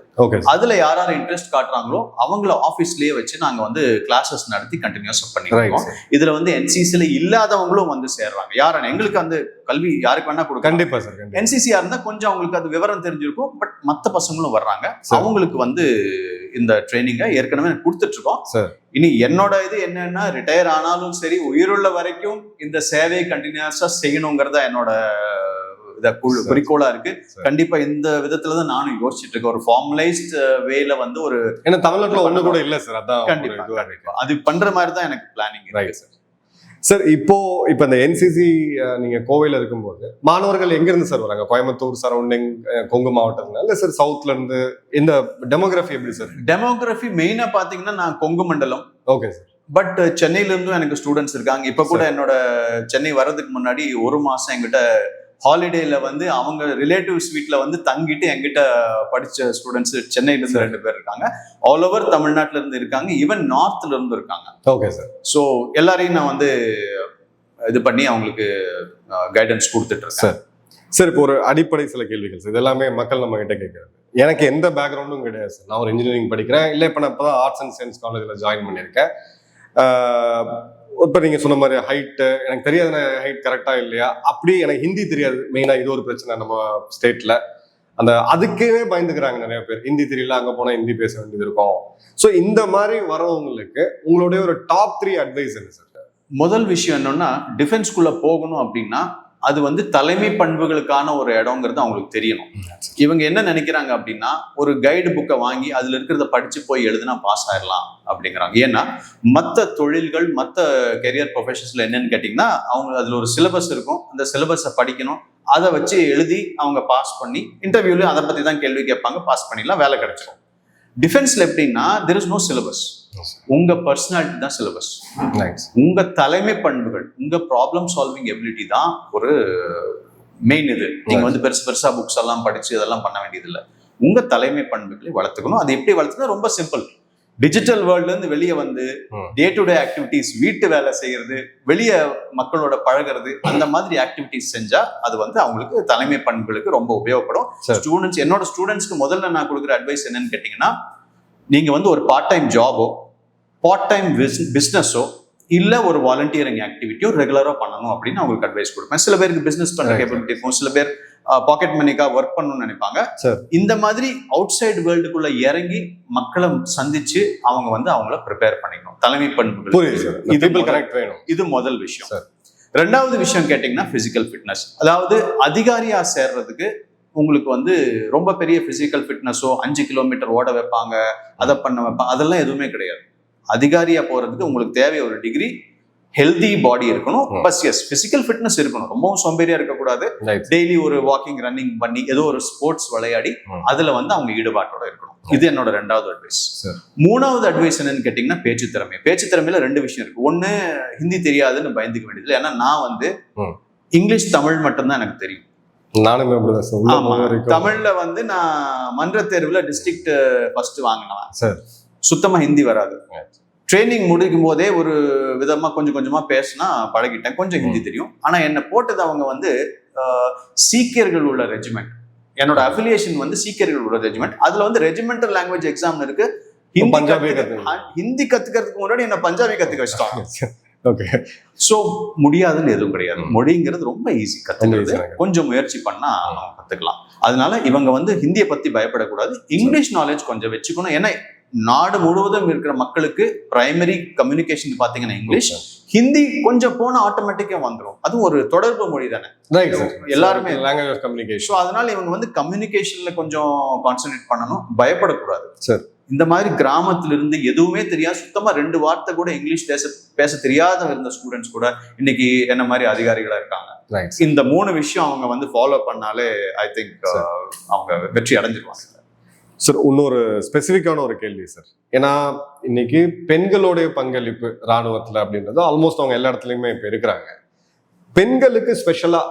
அதுல யார் இன்ட்ரெஸ்ட் காட்டுறாங்களோ அவங்கள ஆபீஸ்லயே வச்சு நாங்க வந்து கிளாஸஸ் நடத்தி கண்டினியூஸா பண்ணிருக்கோம். இதுல வந்து என்சிசில இல்லாதவங்களும் வந்து சேர்றாங்க. யாரும் எங்களுக்கு அந்த கல்வி யாருக்கு வேணா கொடுக்க. கண்டிப்பா சார். என்சிசியா இருந்தா கொஞ்சம் அவங்களுக்கு அது விவரம் தெரிஞ்சிருக்கும். பட் மற்ற பசங்களும் வர்றாங்க. அவங்களுக்கு வந்து இந்த ட்ரைனிங்கை ஏற்கனவே கொடுத்துட்டு இருக்கோம். இனி என்னோட இது என்னன்னா, ரிட்டையர் ஆனாலும் சரி, உயிருள்ள வரைக்கும் இந்த சேவையை கண்டினியூஸா செய்யணுங்கிறதா என்னோட குறிக்கோளா இருக்கு. கண்டிப்பா இந்த விதத்துலதான் நானும் யோசிச்சுட்டு இருக்கேன். ஒரு ஃபார்மலைஸ்ட் வேல வந்து ஒரு தமிழ்நாட்டுல ஒண்ணு கூட இல்ல சார். அதான் கண்டிப்பா அது பண்ற மாதிரி தான் எனக்கு பிளானிங் இருக்கு சார். சார், இப்போ இந்த என்சிசி நீங்க கோவையில இருக்கும்போது மாணவர்கள் எங்க இருந்து சார் வராங்க? கோயம்புத்தூர் சரௌண்டிங், கொங்கு மாவட்டத்துல இல்ல சார் சவுத்ல இருந்து? இந்த டெமோகிராஃபி எப்படி சார்? டெமோகிராஃபி மெயினா பாத்தீங்கன்னா நான் கொங்கு மண்டலம். Okay sir. பட் சென்னையில இருந்தும் எனக்கு ஸ்டூடெண்ட்ஸ் இருக்காங்க. இப்ப கூட என்னோட சென்னை வர்றதுக்கு முன்னாடி 1 மாசம் என்கிட்ட ஹாலிடேல வந்து அவங்க ரிலேட்டிவ்ஸ் வீட்ல வந்து தங்கிட்டு என்கிட்ட படிச்ச ஸ்டூடெண்ட்ஸ் சென்னையில இருந்து 2 பேர் இருக்காங்க. ஆல் ஓவர் தமிழ்நாட்டுல இருந்து இருக்காங்க, ஈவன் நார்த்ல இருந்து இருக்காங்க. Okay sir. ஸோ எல்லாரையும் நான் வந்து இது பண்ணி அவங்களுக்கு கைடன்ஸ் கொடுத்துட்டு இருக்கேன் சார். இப்போ ஒரு அடிப்படை சில கேள்விகள் சார், இதெல்லாமே மக்கள் நம்ம கிட்ட கேட்கறது. எனக்கு எந்த பேக்ரவுண்டும் கிடையாது சார். நான் ஒரு இன்ஜினியரிங் படிக்கிறேன், இல்லை இப்போ நான் இப்போதான் ஆர்ட்ஸ் அண்ட் சயின்ஸ் காலேஜில் ஜாயின் பண்ணியிருக்கேன். இப்போ நீங்கள் சொன்ன மாதிரி ஹைட்டு எனக்கு தெரியாது, ஹைட் கரெக்டாக இல்லையா அப்படி. எனக்கு ஹிந்தி தெரியாது மெயினாக, இது ஒரு பிரச்சனை நம்ம ஸ்டேட்டில். அதுக்கே பயந்துக்கிறாங்க நிறைய பேர். ஹிந்தி தெரியல, அங்கே போனால் ஹிந்தி பேச வேண்டியது இருக்கும். ஸோ இந்த மாதிரி வரவங்களுக்கு உங்களுடைய ஒரு டாப் 3 அட்வைஸ் என்ன சார்? முதல் விஷயம் என்னன்னா, டிஃபென்ஸ்குள்ள போகணும் அப்படின்னா அது வந்து தலைமை பண்புகளுக்கான ஒரு இடங்கிறது அவங்களுக்கு தெரியணும். இவங்க என்ன நினைக்கிறாங்க அப்படின்னா, ஒரு கைடு புக்கை வாங்கி அதுல இருக்கிறத படிச்சு போய் எழுதுனா பாஸ் ஆயிடலாம் அப்படிங்கிறாங்க. ஏன்னா மற்ற தொழில்கள், மற்ற கெரியர் ப்ரொஃபஷன்ஸ்ல என்னன்னு கேட்டீங்கன்னா, அவங்க அதுல ஒரு சிலபஸ் இருக்கும், அந்த சிலபஸை படிக்கணும், அதை வச்சு எழுதி அவங்க பாஸ் பண்ணி இன்டர்வியூல அதை பத்தி தான் கேள்வி கேட்பாங்க, பாஸ் பண்ணிடலாம், வேலை கிடைச்சிடும். டிஃபென்ஸ்ல எப்படின்னா there is no syllabus. உங்க பர்சனாலிட்டி தான் சிலபஸ். உங்க தலைமை பண்புகள், உங்க ப்ராப்ளம் சால்விங் எபிலிட்டி தான் ஒரு மெயின். இது நீங்க வந்து பெருசா புக்ஸ் எல்லாம் படிச்சு இதெல்லாம் பண்ண வேண்டியது இல்லை. உங்க தலைமை பண்புகளை வளர்த்துக்கணும். அது எப்படி வளர்த்துக்கணும்? ரொம்ப சிம்பிள். டிஜிட்டல் வேர்ல்ட்ல இருந்து வெளியே வந்து டே டு டே ஆக்டிவிட்டிஸ், வீட்டு வேலை செய்யறது, வெளியே மக்களோட பழகிறது, அந்த மாதிரி ஆக்டிவிட்டிஸ் செஞ்சா அது வந்து அவங்களுக்கு தலைமை பண்புகளுக்கு ரொம்ப உபயோகப்படும். ஸ்டூடெண்ட்ஸ், என்னோட ஸ்டூடெண்ட்ஸ்க்கு முதல்ல நான் கொடுக்குற அட்வைஸ் என்னன்னு கேட்டீங்கன்னா, நீங்க வந்து ஒரு பார்ட் டைம் ஜாபோ, பார்ட் டைம் பிஸ்னஸோ, இல்ல ஒரு வாலண்டியரிங் ஆக்டிவிட்டியோ ரெகுலரா பண்ணணும் அப்படின்னு அவங்களுக்கு அட்வைஸ் கொடுப்பேன். சில பேருக்கு பிசினஸ் பண்ற கேப்பபிலிட்டி இருக்கும், சில பேர் பாக்கெட் மணிக்கா ஒர்க் பண்ணணும்னு நினைப்பாங்க. இந்த மாதிரி அவுட் சைடு வேர்ல்டுக்குள்ள இறங்கி மக்களை சந்திச்சு அவங்க வந்து அவங்கள ப்ரிப்பேர் பண்ணிக்கணும். தலைமை பண்புகள் இது முதல் விஷயம். ரெண்டாவது விஷயம் கேட்டீங்கன்னா பிசிக்கல் ஃபிட்னஸ். அதாவது அதிகாரியா சேர்றதுக்கு உங்களுக்கு வந்து ரொம்ப பெரிய பிசிக்கல் ஃபிட்னஸோ 5 கிலோமீட்டர் ஓட வைப்பாங்க, அதை பண்ண வைப்பாங்க, அதெல்லாம் எதுவுமே கிடையாது. அதிகாரியா போறதுக்கு உங்களுக்கு தேவை ஒரு டிகிரி, ஹெல்தி பாடி இருக்கணும். பஸ் எஸ், பிசிக்கல் ஃபிட்னஸ் இருக்கணும், ரொம்பவும் சோம்பேறியா இருக்கக்கூடாது. டெய்லி ஒரு வாக்கிங், ரன்னிங் பண்ணி ஏதோ ஒரு ஸ்போர்ட்ஸ் விளையாடி அதுல வந்து அவங்க ஈடுபாட்டோட இருக்கணும். இது என்னோட ரெண்டாவது அட்வைஸ். மூணாவது அட்வைஸ் என்னன்னு கேட்டீங்கன்னா பேச்சு திறமை. பேச்சு திறமையில 2 விஷயம் இருக்கு. ஒண்ணு, ஹிந்தி தெரியாதுன்னு பயந்துக்க வேண்டியது. ஏன்னா நான் வந்து இங்கிலீஷ், தமிழ் மட்டும்தான் எனக்கு தெரியும். தமிழ்ல வந்து நான் மன்ற தேர்வுல டிஸ்ட்ரிக்ட் ஃபர்ஸ்ட் வாங்கினேன். சுத்தமா ஹிந்தி வராது. ட்ரைனிங் முடிக்கும் போதே ஒரு விதமா கொஞ்சம் கொஞ்சமா பேசினா பழகிட்டேன், கொஞ்சம் ஹிந்தி தெரியும். ஆனா என்ன போட்டது அவங்க வந்து சீக்கியர்கள் உள்ள ரெஜிமெண்ட். என்னோட அஃபிலியேஷன் வந்து சீக்கியர்கள் உள்ள ரெஜிமெண்ட். அதுல வந்து ரெஜிமெண்டல் லாங்குவேஜ் எக்ஸாம் இருக்கு. ஹிந்தி கத்துக்கிறதுக்கு முன்னாடி என்ன பஞ்சாபி கத்துக்க வச்சிட்டாங்க. சோ முடியாதுன்னு எதுவும் கிடையாது. மொழிங்கிறது ரொம்ப ஈஸி கத்துக்கிறது, கொஞ்சம் முயற்சி பண்ணா கத்துக்கலாம். அதனால இவங்க வந்து ஹிந்தியை பத்தி பயப்படக்கூடாது, இங்கிலீஷ் நாலேஜ் கொஞ்சம் வச்சுக்கணும். ஏன்னா நாடு முழுவதும் இருக்கிற மக்களுக்கு பிரைமரி கம்யூனிகேஷன் பாத்தீங்கன்னா இங்கிலீஷ், ஹிந்தி கொஞ்சம் போனா ஆட்டோமேட்டிக்கா வந்துடும். அதுவும் ஒரு தொடர்பு மொழி தானே, எல்லாருமே லாங்குவேஜ் ஆஃப் கம்யூனிகேஷன். அதனால இவங்க வந்து கம்யூனிகேஷன்ல கொஞ்சம் கான்சென்ட்ரேட் பண்ணணும், பயப்படக்கூடாது. சரி, இந்த மாதிரி கிராமத்துல இருந்து எதுவுமே தெரியாது, சுத்தமா 2 வார்த்தை கூட இங்கிலீஷ் பேச தெரியாத இருந்த ஸ்டூடெண்ட்ஸ் கூட இன்னைக்கு என்ன மாதிரி அதிகாரிகளா இருக்காங்க. இந்த 3 விஷயம் அவங்க வந்து ஃபாலோ பண்ணாலே ஐ திங்க் அவங்க வெற்றி அடைஞ்சிருவாங்க. சார், இன்னொரு ஸ்பெசிஃபிக்கான ஒரு கேள்வி சார். ஏன்னா இன்னைக்கு பெண்களுடைய பங்களிப்பு ராணுவத்துல அப்படின்றது ஆல்மோஸ்ட் அவங்க எல்லா இடத்துலயுமே இப்ப இருக்கிறாங்க. பெண்களுக்கு ஸ்பெஷலா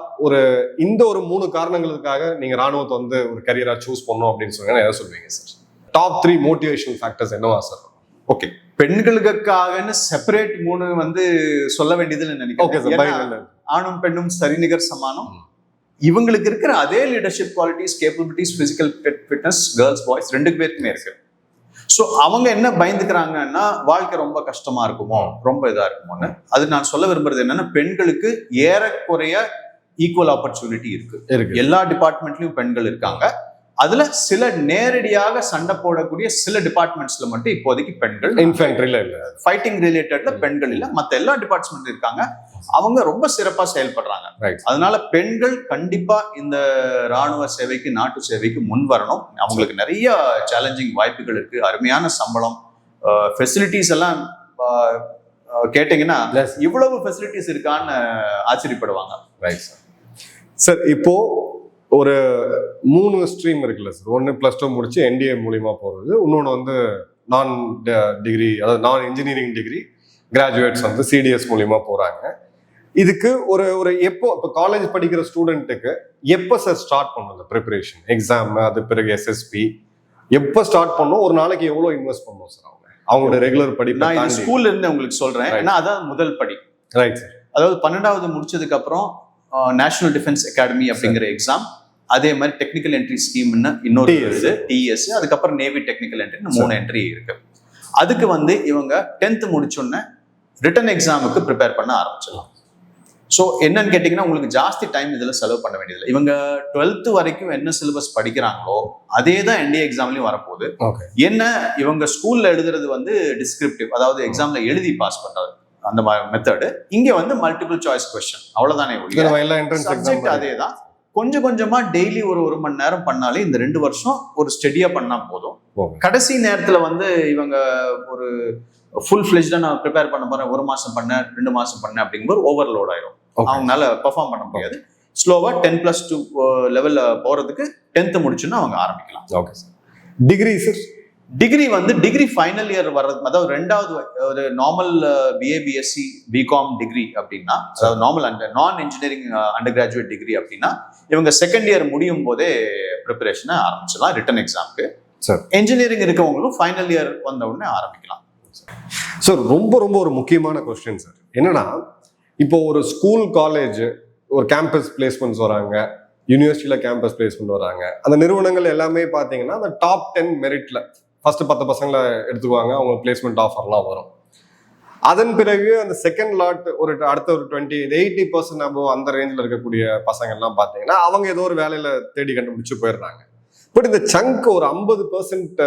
இந்த ஒரு 3 காரணங்களுக்காக நீங்க ராணுவத்தை வந்து ஒரு கரியரா சூஸ் பண்ணணும் அப்படின்னு சொன்னா எதை சொல்வீங்க சார்? டாப் 3 மோட்டிவேஷன் ஃபேக்டர்ஸ் என்னவா சார்? ஓகே, பெண்களுக்காகன்னு செப்பரேட் 3 வந்து சொல்ல வேண்டியதுன்னு நினைக்கிறேன். ஆணும் பெண்ணும் சரிநிகர் சமானம். இவங்களுக்கு இருக்கிற அதே leadership qualities, capabilities, physical fitness girls boys 2 பேருக்குமே இருக்கு. ஸோ அவங்க என்ன பயந்துக்கிறாங்கன்னா, வாழ்க்கை ரொம்ப கஷ்டமா இருக்குமோ, ரொம்ப இதா இருக்குமோன்னு. அது நான் சொல்ல விரும்புறது என்னன்னா, பெண்களுக்கு ஏறக்குறைய ஈக்குவல் ஆப்பர்ச்சுனிட்டி இருக்கு. எல்லா டிபார்ட்மெண்ட்லயும் பெண்கள் இருக்காங்க. அதுல சில நேரடியாக சண்டை போடக்கூடிய சில டிபார்ட்மெண்ட்ஸ்ல மட்டும் இப்போதைக்கு பெண்கள், இன்ஃபென்ட்ரில இல்ல, ஃபைட்டிங் ரிலேட்டட்ல பெண்கள் இல்ல, மத்த எல்லா டிபார்ட்மெண்ட் இருக்காங்க. அவங்க ரொம்ப சிறப்பா செயல்படுறாங்க. அதனால பெண்கள் கண்டிப்பா இந்த ராணுவ சேவைக்கு, நாட்டு சேவைக்கு முன் வரணும். அவங்களுக்கு நிறைய சேலஞ்சிங் வாய்ப்புகள் இருக்கு, அருமையான சம்பளம், ஃபெசிலிட்டிஸ் எல்லாம் கேட்டீங்கன்னா இவ்வளவு ஃபெசிலிட்டிஸ் இருக்கான்னு ஆச்சரியப்படுவாங்க. சார், இப்போ ஒரு 3 ஸ்ட்ரீம் இருக்குல்ல சார். ஒன்று +2 முடிச்சு NDA மூலியமா போறது, இன்னொன்று வந்து நான் டிகிரி, அதாவது நான் இன்ஜினியரிங் டிகிரி கிராஜுவேட்ஸ் வந்து CDS மூலியமா போறாங்க. இதுக்கு ஒரு எப்போ இப்போ காலேஜ் படிக்கிற ஸ்டூடெண்ட்டுக்கு எப்போ சார் ஸ்டார்ட் பண்ணுங்க ப்ரிப்பரேஷன், எக்ஸாம், அது பிறகு SSP எப்போ ஸ்டார்ட் பண்ணும்? ஒரு நாளைக்கு எவ்வளோ இன்வெஸ்ட் பண்ணுவோம் சார் அவங்களோட ரெகுலர் படிப்பு? நான் ஸ்கூல்ல இருந்து உங்களுக்கு சொல்றேன், ஏன்னா அதான் முதல் படி. Right sir. அதாவது 12வது முடிச்சதுக்கு அப்புறம் நேஷனல் டிஃபென்ஸ் அகாடமி அப்படிங்கிற எக்ஸாம், அதே மாதிரி டெக்னிக்கல் என்ட்ரி ஸ்கீம்னு இன்னொரு TS, அதுக்கப்புறம் நேவி டெக்னிக்கல் என்ட்ரி, 3 என்ட்ரி இருக்கு. அதுக்கு வந்து இவங்க 10th முடிச்சோன்னே ரிட்டன் எக்ஸாமுக்கு ப்ரிப்பேர் பண்ண ஆரம்பிச்சிடலாம். ஸோ என்னன்னு கேட்டீங்கன்னா, உங்களுக்கு ஜாஸ்தி டைம் இதுல செலவு பண்ண வேண்டியதில்லை. இவங்க 12th வரைக்கும் என்ன சிலபஸ் படிக்கிறாங்களோ அதே தான் NDA எக்ஸாம்லயும் வரப்போகுது. என்ன, இவங்க ஸ்கூல்ல எழுதுறது வந்து டிஸ்கிரிப்டிவ், அதாவது எக்ஸாம்ல எழுதி பாஸ் பண்றது. அந்த மெத்தடு. இங்க வந்து மல்டிபிள் சாய்ஸ் கொஸ்டின், அவ்வளவுதானே. சப்ஜெக்ட் அதே தான். கொஞ்சம் கொஞ்சமா டெய்லி ஒரு மணி நேரம் பண்ணாலே இந்த 2 வருஷம் ஒரு ஸ்டெடியா பண்ணா போதும். கடைசி நேரத்துல வந்து இவங்க ஒரு ஃபுல் ஃபிளெஜ்டா நான் ப்ரிப்பேர் பண்ண போறேன், 1 மாசம் பண்ணேன் 2 மாசம் பண்ணேன் அப்படிங்கும்போது ஓவர்லோட் ஆயிரும். அவங்களால பெர்ஃபார்ம் பண்ண முடியாது. ஸ்லோவா 10+2 லெவல்ல போறதுக்கு 10th முடிச்சுன்னா அவங்க ஆரம்பிக்கலாம். Okay sir. Degree sir? Degree வந்து டிகிரி ஃபைனல் இயர் வர்றது, அதாவது 2வது ஒரு normal BA BSc BCom degree அப்படின்னா, அதாவது நார்மல் நான் இன்ஜினியரிங் அண்டர் கிராஜுவேட் டிகிரி அப்படின்னா இவங்க செகண்ட் இயர் முடியும் போதே ப்ரிப்பரேஷனை ஆரம்பிச்சிடலாம் ரிட்டன் எக்ஸாம்க்கு. இன்ஜினியரிங் இருக்கவங்களும் ஃபைனல் இயர் வந்த உடனே ஆரம்பிக்கலாம். சார் ரொம்ப ரொம்ப ஒரு முக்கியமான கொஸ்டின் சார். என்னன்னா, இப்போ ஒரு ஸ்கூல் காலேஜ் ஒரு கேம்பஸ் பிளேஸ்மெண்ட்ஸ் வராங்க, யூனிவர்சிட்டியில கேம்பஸ் பிளேஸ்மெண்ட் வராங்க. அந்த நிறுவனங்கள் எல்லாமே பார்த்தீங்கன்னா அந்த டாப் 10 மெரிட்ல ஃபர்ஸ்ட் 10 பசங்களை எடுத்துக்குவாங்க, அவங்க பிளேஸ்மெண்ட் ஆஃபர்லாம் வரும். அதன் பிறகு அந்த செகண்ட் லாட் ஒரு அடுத்த ஒரு 80% அபோவ் அந்த ரேஞ்சில் இருக்கக்கூடிய பசங்கள்லாம் பார்த்தீங்கன்னா அவங்க ஏதோ ஒரு வேலையில தேடி கண்டுபிடிச்சு போயிடுறாங்க. பட் இந்த சங்க் ஒரு 50%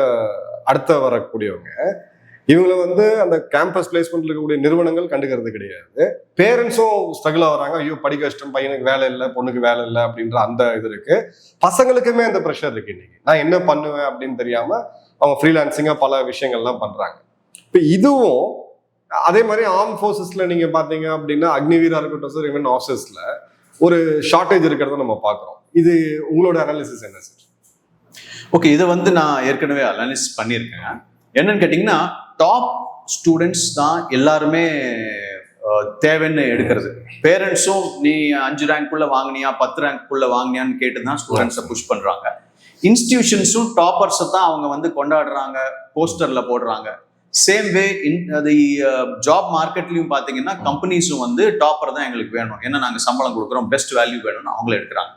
அடுத்த வரக்கூடியவங்க, இவங்களை வந்து அந்த கேம்பஸ் பிளேஸ்மெண்ட்ல இருக்கக்கூடிய நிறுவனங்கள் கண்டுக்கிறது கிடையாது. பேரண்ட்ஸும் ஸ்ட்ரகிள் ஆகுறாங்க, ஐயோ படிக்க கஷ்டம், பையனுக்கு வேலை இல்லை, பொண்ணுக்கு வேலை இல்லை அப்படின்ற அந்த இது இருக்கு. பசங்களுக்குமே அந்த ப்ரெஷர் இருக்கு. இன்னைக்கு நான் என்ன பண்ணுவேன் அப்படின்னு தெரியாம அவங்க ஃப்ரீலான்சிங்கா பல விஷயங்கள்லாம் பண்றாங்க. இப்போ இதுவும் அதே மாதிரி ஆர்ம் ஃபோர்ஸஸ்ல நீங்க பாத்தீங்க அப்படின்னா அக்னிவீரா இருக்கட்டும் சார், ஈவன் ஆஃபீஸர்ஸ்ல ஒரு ஷார்டேஜ் இருக்கிறத நம்ம பாக்குறோம். இது உங்களோட அனாலிசிஸ் என்ன சார்? ஓகே, இதை வந்து நான் ஏற்கனவே அனாலிசிஸ் பண்ணியிருக்கேன். என்னன்னு கேட்டிங்கன்னா, டாப் ஸ்டூடெண்ட்ஸ் தான் எல்லாருமே தேவைன்னு எடுக்கிறது. பேரண்ட்ஸும் நீ 5 ரேங்க்குள்ள வாங்கினியா 10 ரேங்க்குள்ள வாங்கினியான்னு கேட்டு தான் ஸ்டூடெண்ட்ஸை புஷ் பண்றாங்க. இன்ஸ்டிடியூஷன்ஸும் டாப்பர்ஸை தான் அவங்க வந்து கொண்டாடுறாங்க, போஸ்டர்ல போடுறாங்க. சேம் வே ஜாப் மார்க்கெட்லயும் பாத்தீங்கன்னா கம்பெனிஸும் வந்து டாப்பர் தான் எங்களுக்கு வேணும், ஏன்னா நாங்க சம்பளம் கொடுக்குறோம், பெஸ்ட் வேல்யூ வேணும்னு அவங்கள எடுக்கிறாங்க.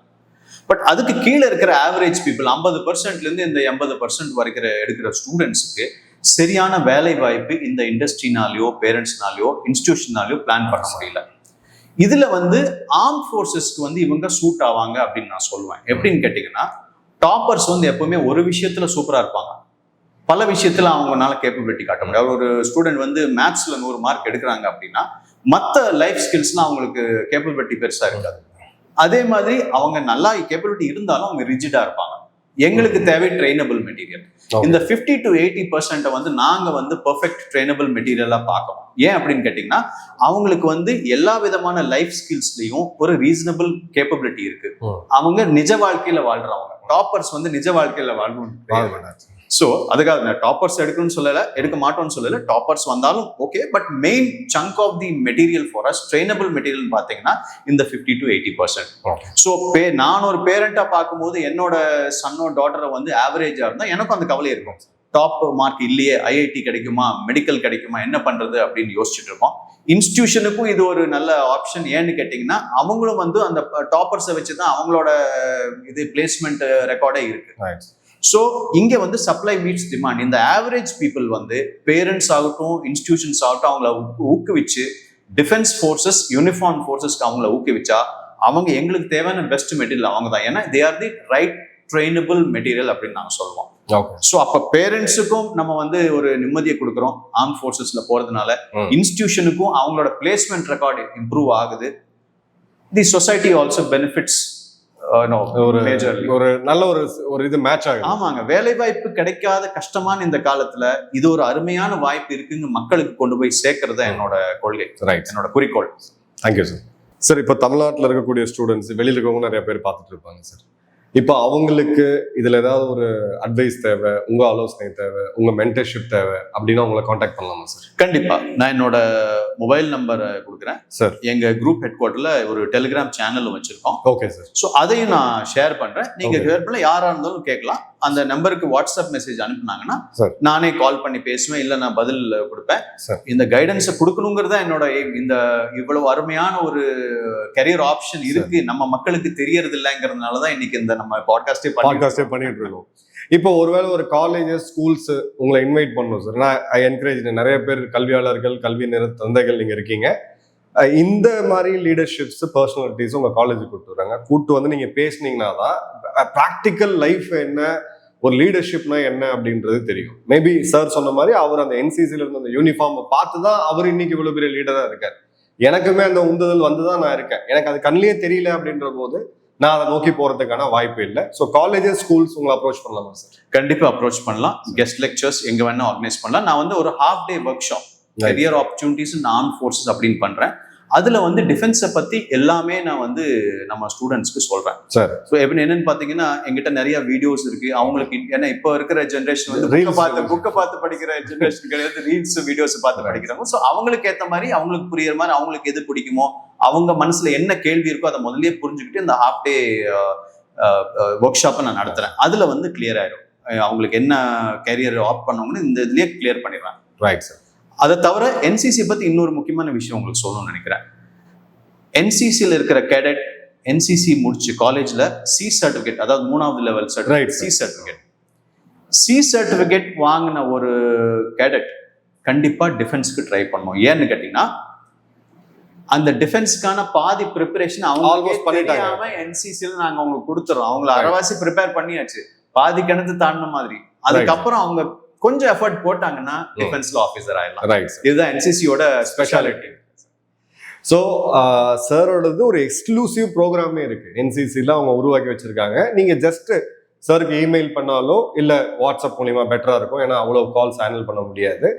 பட் அதுக்கு கீழே இருக்கிற ஆவரேஜ் பீப்புள் 50%லேருந்து இந்த 80% வரைக்கிற எடுக்கிற ஸ்டூடெண்ட்ஸுக்கு சரியான வேலை வாய்ப்பு இந்த இண்டஸ்ட்ரினாலேயோ பேரண்ட்ஸ்னாலேயோ இன்ஸ்டிடியூஷனாலேயோ பிளான் பண்ண முடியல. இதுல வந்து ஆர்ம் ஃபோர்ஸஸ்க்கு வந்து இவங்க சூட் ஆவாங்க அப்படின்னு நான் சொல்லுவேன். எப்படின்னு கேட்டீங்கன்னா, டாப்பர்ஸ் வந்து எப்பவுமே ஒரு விஷயத்துல சூப்பரா இருப்பாங்க, பல விஷயத்துல அவங்களால கேப்பபிலிட்டி காட்ட முடியாது. ஒரு ஸ்டூடெண்ட் வந்து மேத்ஸ்ல 100 மார்க் எடுக்கிறாங்க அப்படின்னா மற்ற லைஃப் ஸ்கில்ஸ்லாம் அவங்களுக்கு கேப்பபிலிட்டி பெருசா இருக்காது. அதே மாதிரி அவங்க நல்லா கேப்பபிலிட்டி இருந்தாலும் அவங்க ரிஜிடா இருப்பாங்க. எங்களுக்கு தேவை ட்ரெயினபிள் மெட்டீரியல். இந்த 50 to 80% வந்து நாங்க வந்து பெர்ஃபெக்ட் ட்ரெயினபிள் மெட்டீரியலா பார்க்கணும். ஏன் அப்படின்னு கேட்டீங்கன்னா, அவங்களுக்கு வந்து எல்லா விதமான லைஃப் ஸ்கில்ஸ்லயும் ஒரு ரீசனபிள் கேப்பபிலிட்டி இருக்கு. அவங்க நிஜ வாழ்க்கையில வாழ்றவங்க. டாப்பர்ஸ் வந்து நிஜ வாழ்க்கையில வாழ்வாங்க. ஸோ அதுக்காக நான் டாப்பர்ஸ் எடுக்கணும்னு சொல்லலை, எடுக்க மாட்டோம்னு சொல்லலை. டாப்பர்ஸ் வந்தாலும் okay, but main chunk of the material for us trainable material பார்த்தீங்கன்னா இந்த 50 to 80%. ஸோ நான் ஒரு பேரண்டா பார்க்கும்போது என்னோட சன்னோ டாட்டரை வந்து ஆவரேஜா இருந்தா எனக்கும் அந்த கவலை இருக்கும். டாப் மார்க் இல்லையே, ஐஐடி கிடைக்குமா, மெடிக்கல் கிடைக்குமா, என்ன பண்றது அப்படின்னு யோசிச்சுட்டு இருக்கோம். இன்ஸ்டிடியூஷனுக்கும் இது ஒரு நல்ல ஆப்ஷன். ஏன்னு கேட்டீங்கன்னா, அவங்களும் வந்து அந்த டாப்பர்ஸை வச்சுதான் அவங்களோட இது பிளேஸ்மெண்ட் ரெக்கார்டே இருக்கு. ஸோ இங்க வந்து சப்ளை மீட்ஸ் டிமாண்ட். இந்த ஆவரேஜ் பீப்புள் வந்து பேரண்ட்ஸ் ஆகட்டும் இன்ஸ்டிடியூஷன்ஸ் ஆகட்டும் அவங்கள ஊக்குவிச்சு, டிஃபென்ஸ் ஃபோர்ஸஸ் யூனிஃபார்ம் ஃபோர்ஸஸ்க்கு அவங்கள ஊக்குவிச்சா அவங்க எங்களுக்கு தேவையான பெஸ்ட் மெட்டீரியல் அவங்க தான். ஏன்னா they are the right trainable material அப்படின்னு நாங்கள் சொல்லுவோம். ஸோ அப்போ பேரண்ட்ஸுக்கும் நம்ம வந்து ஒரு நிம்மதியை கொடுக்குறோம் ஆர்ம் ஃபோர்ஸஸ்ல போறதுனால, இன்ஸ்டிடியூஷனுக்கும் அவங்களோட பிளேஸ்மெண்ட் ரெக்கார்டு இம்ப்ரூவ் ஆகுது. The society also benefits. ஒரு நல்ல ஒரு இது மேட்ச் ஆகுது. ஆமாங்க, வேலை வாய்ப்பு கிடைக்காத கஷ்டமான இந்த காலத்துல இது ஒரு அருமையான வாய்ப்பு இருக்குன்னு மக்களுக்கு கொண்டு போய் சேர்க்கறது என்னோட கொள்கை, என்னோட குறிக்கோள். Thank you sir. சார், இப்போ தமிழ்நாட்டில் இருக்கக்கூடிய ஸ்டூடெண்ட்ஸ், வெளியில இருக்கவங்க நிறைய பேர் பார்த்துட்டு இருப்பாங்க சார். இப்போ அவங்களுக்கு இதுல ஏதாவது ஒரு அட்வைஸ் தேவை, உங்க ஆலோசனை தேவை, உங்க மென்டர்ஷிப் தேவை அப்படின்னா உங்களை காண்டாக்ட் பண்ணலாமா சார்? கண்டிப்பா. நான் என்னோட மொபைல் நம்பரை கொடுக்குறேன் சார். எங்க குரூப் ஹெட் குவார்ட்டர்ல ஒரு டெலிகிராம் சேனல் வச்சிருக்கோம். Okay sir. ஸோ அதையும் நான் ஷேர் பண்றேன். நீங்க ஷேர் பண்ணல யாரா இருந்தாலும் கேட்கலாம். அந்த நம்பருக்கு வாட்ஸ்அப் மெசேஜ் அனுப்புனாங்கன்னா நானே கால் பண்ணி பேசுவேன், இல்ல நான் பதில் கொடுப்பேன். இந்த கைடன்ஸை கொடுக்கணுங்கிறத என்னோட இந்த இவ்வளவு அருமையான ஒரு கரியர் ஆப்ஷன் இருக்கு நம்ம மக்களுக்கு தெரியறது இல்லைங்கிறதுனாலதான் இன்னைக்கு இந்த நம்ம பாட்காஸ்டே பண்ணிட்டு இருக்கோம். இப்போ ஒருவேளை ஒரு காலேஜஸ் ஸ்கூல்ஸ் உங்களை இன்வைட் பண்ணணும் சார். நான் ஐ என்கரேஜ், நிறைய பேர் கல்வியாளர்கள் கல்வி நிற தந்தைகள் நீங்க இருக்கீங்க. இந்த மாதிரி லீடர்ஷிப்ஸ் பர்சனாலிட்டிஸ் உங்க காலேஜுக்கு கூப்பிட்டு வராங்க. கூப்பிட்டு வந்து நீங்க பேசுனீங்கன்னா தான் ப்ராக்டிக்கல் லைஃப் என்ன, ஒரு லீடர்ஷிப்னா என்ன அப்படின்றது தெரியும். மேபி சார் சொன்ன மாதிரி அவர் அந்த என்சிசில இருந்த அந்த யூனிஃபார்மை பார்த்து தான் அவர் இன்னைக்கு இவ்வளவு பெரிய லீடரா இருக்கார். எனக்குமே அந்த உந்துதல் வந்துதான் நான் இருக்கேன். எனக்கு அது கண்ணிலேயே தெரியல அப்படின்ற போது நான் அதை நோக்கி போறதுக்கான வாய்ப்பு இல்லை. ஸோ காலேஜஸ் ஸ்கூல்ஸ் உங்களை அப்ரோச் பண்ணலாமா சார்? கண்டிப்பா அப்ரோச் பண்ணலாம். கெஸ்ட் லெக்சர்ஸ் எங்க வேணா ஆர்கனைஸ் பண்ணலாம். நான் வந்து ஒரு half day work shop career opportunities இன் ஆர்ம்ட் ஃபோர்ஸஸ் அப்படின்னு பண்றேன். அதுல வந்து டிஃபென்ஸை பத்தி எல்லாமே நான் வந்து நம்ம ஸ்டூடெண்ட்ஸ்க்கு சொல்றேன் சார். ஸோ எப்படி என்னன்னு பாத்தீங்கன்னா எங்கிட்ட நிறைய வீடியோஸ் இருக்கு. அவங்களுக்கு ஏன்னா இப்போ இருக்கிற ஜென்ரேஷன் வந்து புக்கை பார்த்து படிக்கிற ஜென்ரேஷன் கிடையாது, ரீல்ஸ் வீடியோஸ் பார்த்து படிக்கிறாங்க. ஸோ அவங்களுக்கு ஏற்ற மாதிரி அவங்களுக்கு புரியுற மாதிரி அவங்களுக்கு எது பிடிக்குமோ அவங்க மனசுல என்ன கேள்வி இருக்கோ அதை முதல்லயே புரிஞ்சுக்கிட்டு இந்த ஹாஃப் டே ஒர்க் ஷாப்பை நான் நடத்துறேன். அதுல வந்து கிளியர் ஆயிடும் அவங்களுக்கு என்ன கேரியர் ஆப்ட் பண்ணவங்கன்னு இந்த இதுலயே கிளியர் பண்ணிடுவேன். Right sir. அதை தவிர என்சிசி பத்தி இன்னொரு முக்கியமான விஷயம் உங்களுக்கு சொல்லணும்னு நினைக்கிறேன். என்சிசியில் இருக்கிற கேடட் என்சிசி முடிச்சு காலேஜ்ல சி சர்டிபிகேட், அதாவது 3வது லெவல் சர்டிபிகேட், சி சர்டிபிகேட் வாங்கின ஒரு கேடட் கண்டிப்பா டிஃபென்ஸ்க்கு ட்ரை பண்ணும். ஏன்னு கேட்டீங்கன்னா அந்த டிஃபென்ஸ்க்கான பாதி ப்ரிப்பரேஷன் அவங்க பண்ணிட்டாங்க. என்சிசில நாங்க அவங்களுக்கு கொடுத்துறோம். அவங்களை அரைவாசி ப்ரிப்பேர் பண்ணியாச்சு, பாதி கிணத்து தாண்டின மாதிரி. அதுக்கப்புறம் அவங்க கொஞ்சம் எஃபர்ட் போட்டாங்கன்னா டிஃபென்ஸ்ல ஆபீசர் ஆயிடலாம். இதுதான் என்சிசியோட ஸ்பெஷாலிட்டி. ஸோ சாரோடது ஒரு எக்ஸ்க்ளூசிவ் ப்ரோக்ராமே இருக்கு என்சிசில அவங்க உருவாக்கி வச்சிருக்காங்க. நீங்க ஜஸ்ட் சாருக்கு இமெயில் பண்ணாலோ இல்ல வாட்ஸ்அப் மூலியமா பெட்டரா இருக்கும். ஏன்னா அவ்வளவு கால்ஸ் ஹேண்டில் பண்ண முடியாது.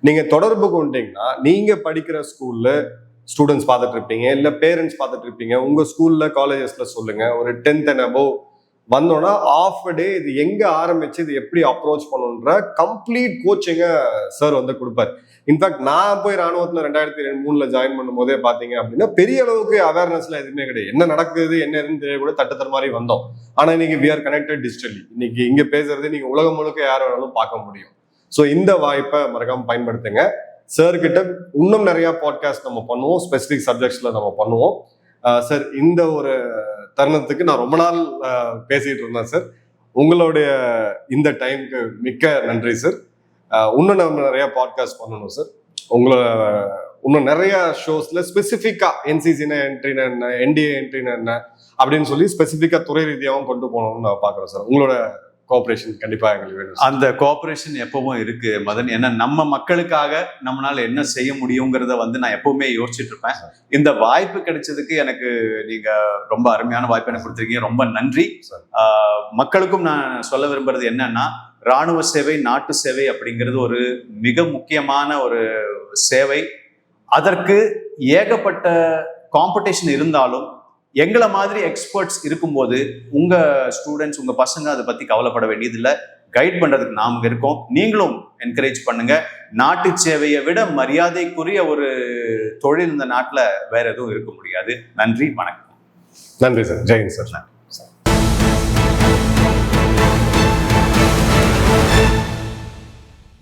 நீங்க தொடர்பு கொண்டீங்கன்னா நீங்க படிக்கிற ஸ்கூல்ல ஸ்டூடெண்ட்ஸ் பார்த்துட்டு இருப்பீங்க, இல்ல பேரண்ட்ஸ் பார்த்துட்டு இருப்பீங்க. உங்க ஸ்கூல்ல காலேஜஸ்ல சொல்லுங்க. ஒரு 10th and above வந்தோன்னா ஆஃப் டே இது எங்க ஆரம்பிச்சு இது எப்படி அப்ரோச் பண்ணுன்ற கம்ப்ளீட் கோச்சிங்க சார் வந்து கொடுப்பாரு. இன்ஃபேக்ட் நான் போய் ராணுவத்துல 2003 ஜாயின் பண்ணும் போதே பாத்தீங்க அப்படின்னா பெரிய அளவுக்கு அவேர்னஸ்ல எதுவுமே கிடையாது. என்ன நடக்குது என்ன எதுன்னு தெரிய கூட தட்டுத்தர மாதிரி வந்தோம். ஆனா இன்னைக்கு வி ஆர் கனெக்டட் டிஜிட்டலி. இன்னைக்கு இங்க பேசுறது நீங்க உலகம் முழுக்க யார் வேணாலும் பார்க்க முடியும். ஸோ இந்த வாய்ப்பை மறக்காம பயன்படுத்துங்க. சார் கிட்ட இன்னும் நிறைய பாட்காஸ்ட் நம்ம பண்ணுவோம், ஸ்பெசிபிக் சப்ஜெக்ட்ஸ்ல நம்ம பண்ணுவோம். சார் இந்த ஒரு தருணத்துக்கு நான் ரொம்ப நாள் பேசிட்டு இருந்தேன் சார். உங்களுடைய இந்த டைமுக்கு மிக்க நன்றி சார். இன்னும் நம்ம நிறைய பாட்காஸ்ட் பண்ணணும் சார். உங்களை இன்னும் நிறைய ஷோஸ்ல ஸ்பெசிஃபிக்கா என்சிசினா என்ட்ரினா என்ன, என்டிஏ என்ட்ரினா என்ன அப்படின்னு சொல்லி ஸ்பெசிஃபிக்கா துறை ரீதியாகவும் கொண்டு போகணும்னு நான் பாக்குறேன் சார். உங்களோட கோஆபரேஷன் கண்டிப்பா எங்களுக்கு வேணும். அந்த கோஆபரேஷன் எப்பவும் இருக்கு மதன். ஏன்னா நம்ம மக்களுக்காக நம்மளால என்ன செய்ய முடியுங்கிறத வந்து நான் எப்பவுமே யோசிச்சுட்டு இருப்பேன். இந்த வாய்ப்பு கிடைச்சதுக்கு எனக்கு நீங்க ரொம்ப அருமையான வாய்ப்பு எனக்கு கொடுத்துருக்கீங்க. ரொம்ப நன்றி. மக்களுக்கும் நான் சொல்ல விரும்புறது என்னன்னா, ராணுவ சேவை நாட்டு சேவை அப்படிங்கிறது ஒரு மிக முக்கியமான ஒரு சேவை. அதற்கு ஏகப்பட்ட காம்படிஷன் இருந்தாலும் எங்களை மாதிரி எக்ஸ்பர்ட்ஸ் இருக்கும்போது உங்க ஸ்டூடெண்ட்ஸ் உங்க பசங்க அதை பத்தி கவலைப்பட வேண்டியதில்லை. கைட் பண்றதுக்கு நாம இருக்கோம். நீங்களும் என்கரேஜ் பண்ணுங்க. நாட்டு சேவையை விட மரியாதைக்குரிய ஒரு தொழில் இந்த நாட்டுல வேற எதுவும் இருக்க முடியாது. நன்றி, வணக்கம். நன்றி சார். ஜெயின் சார்.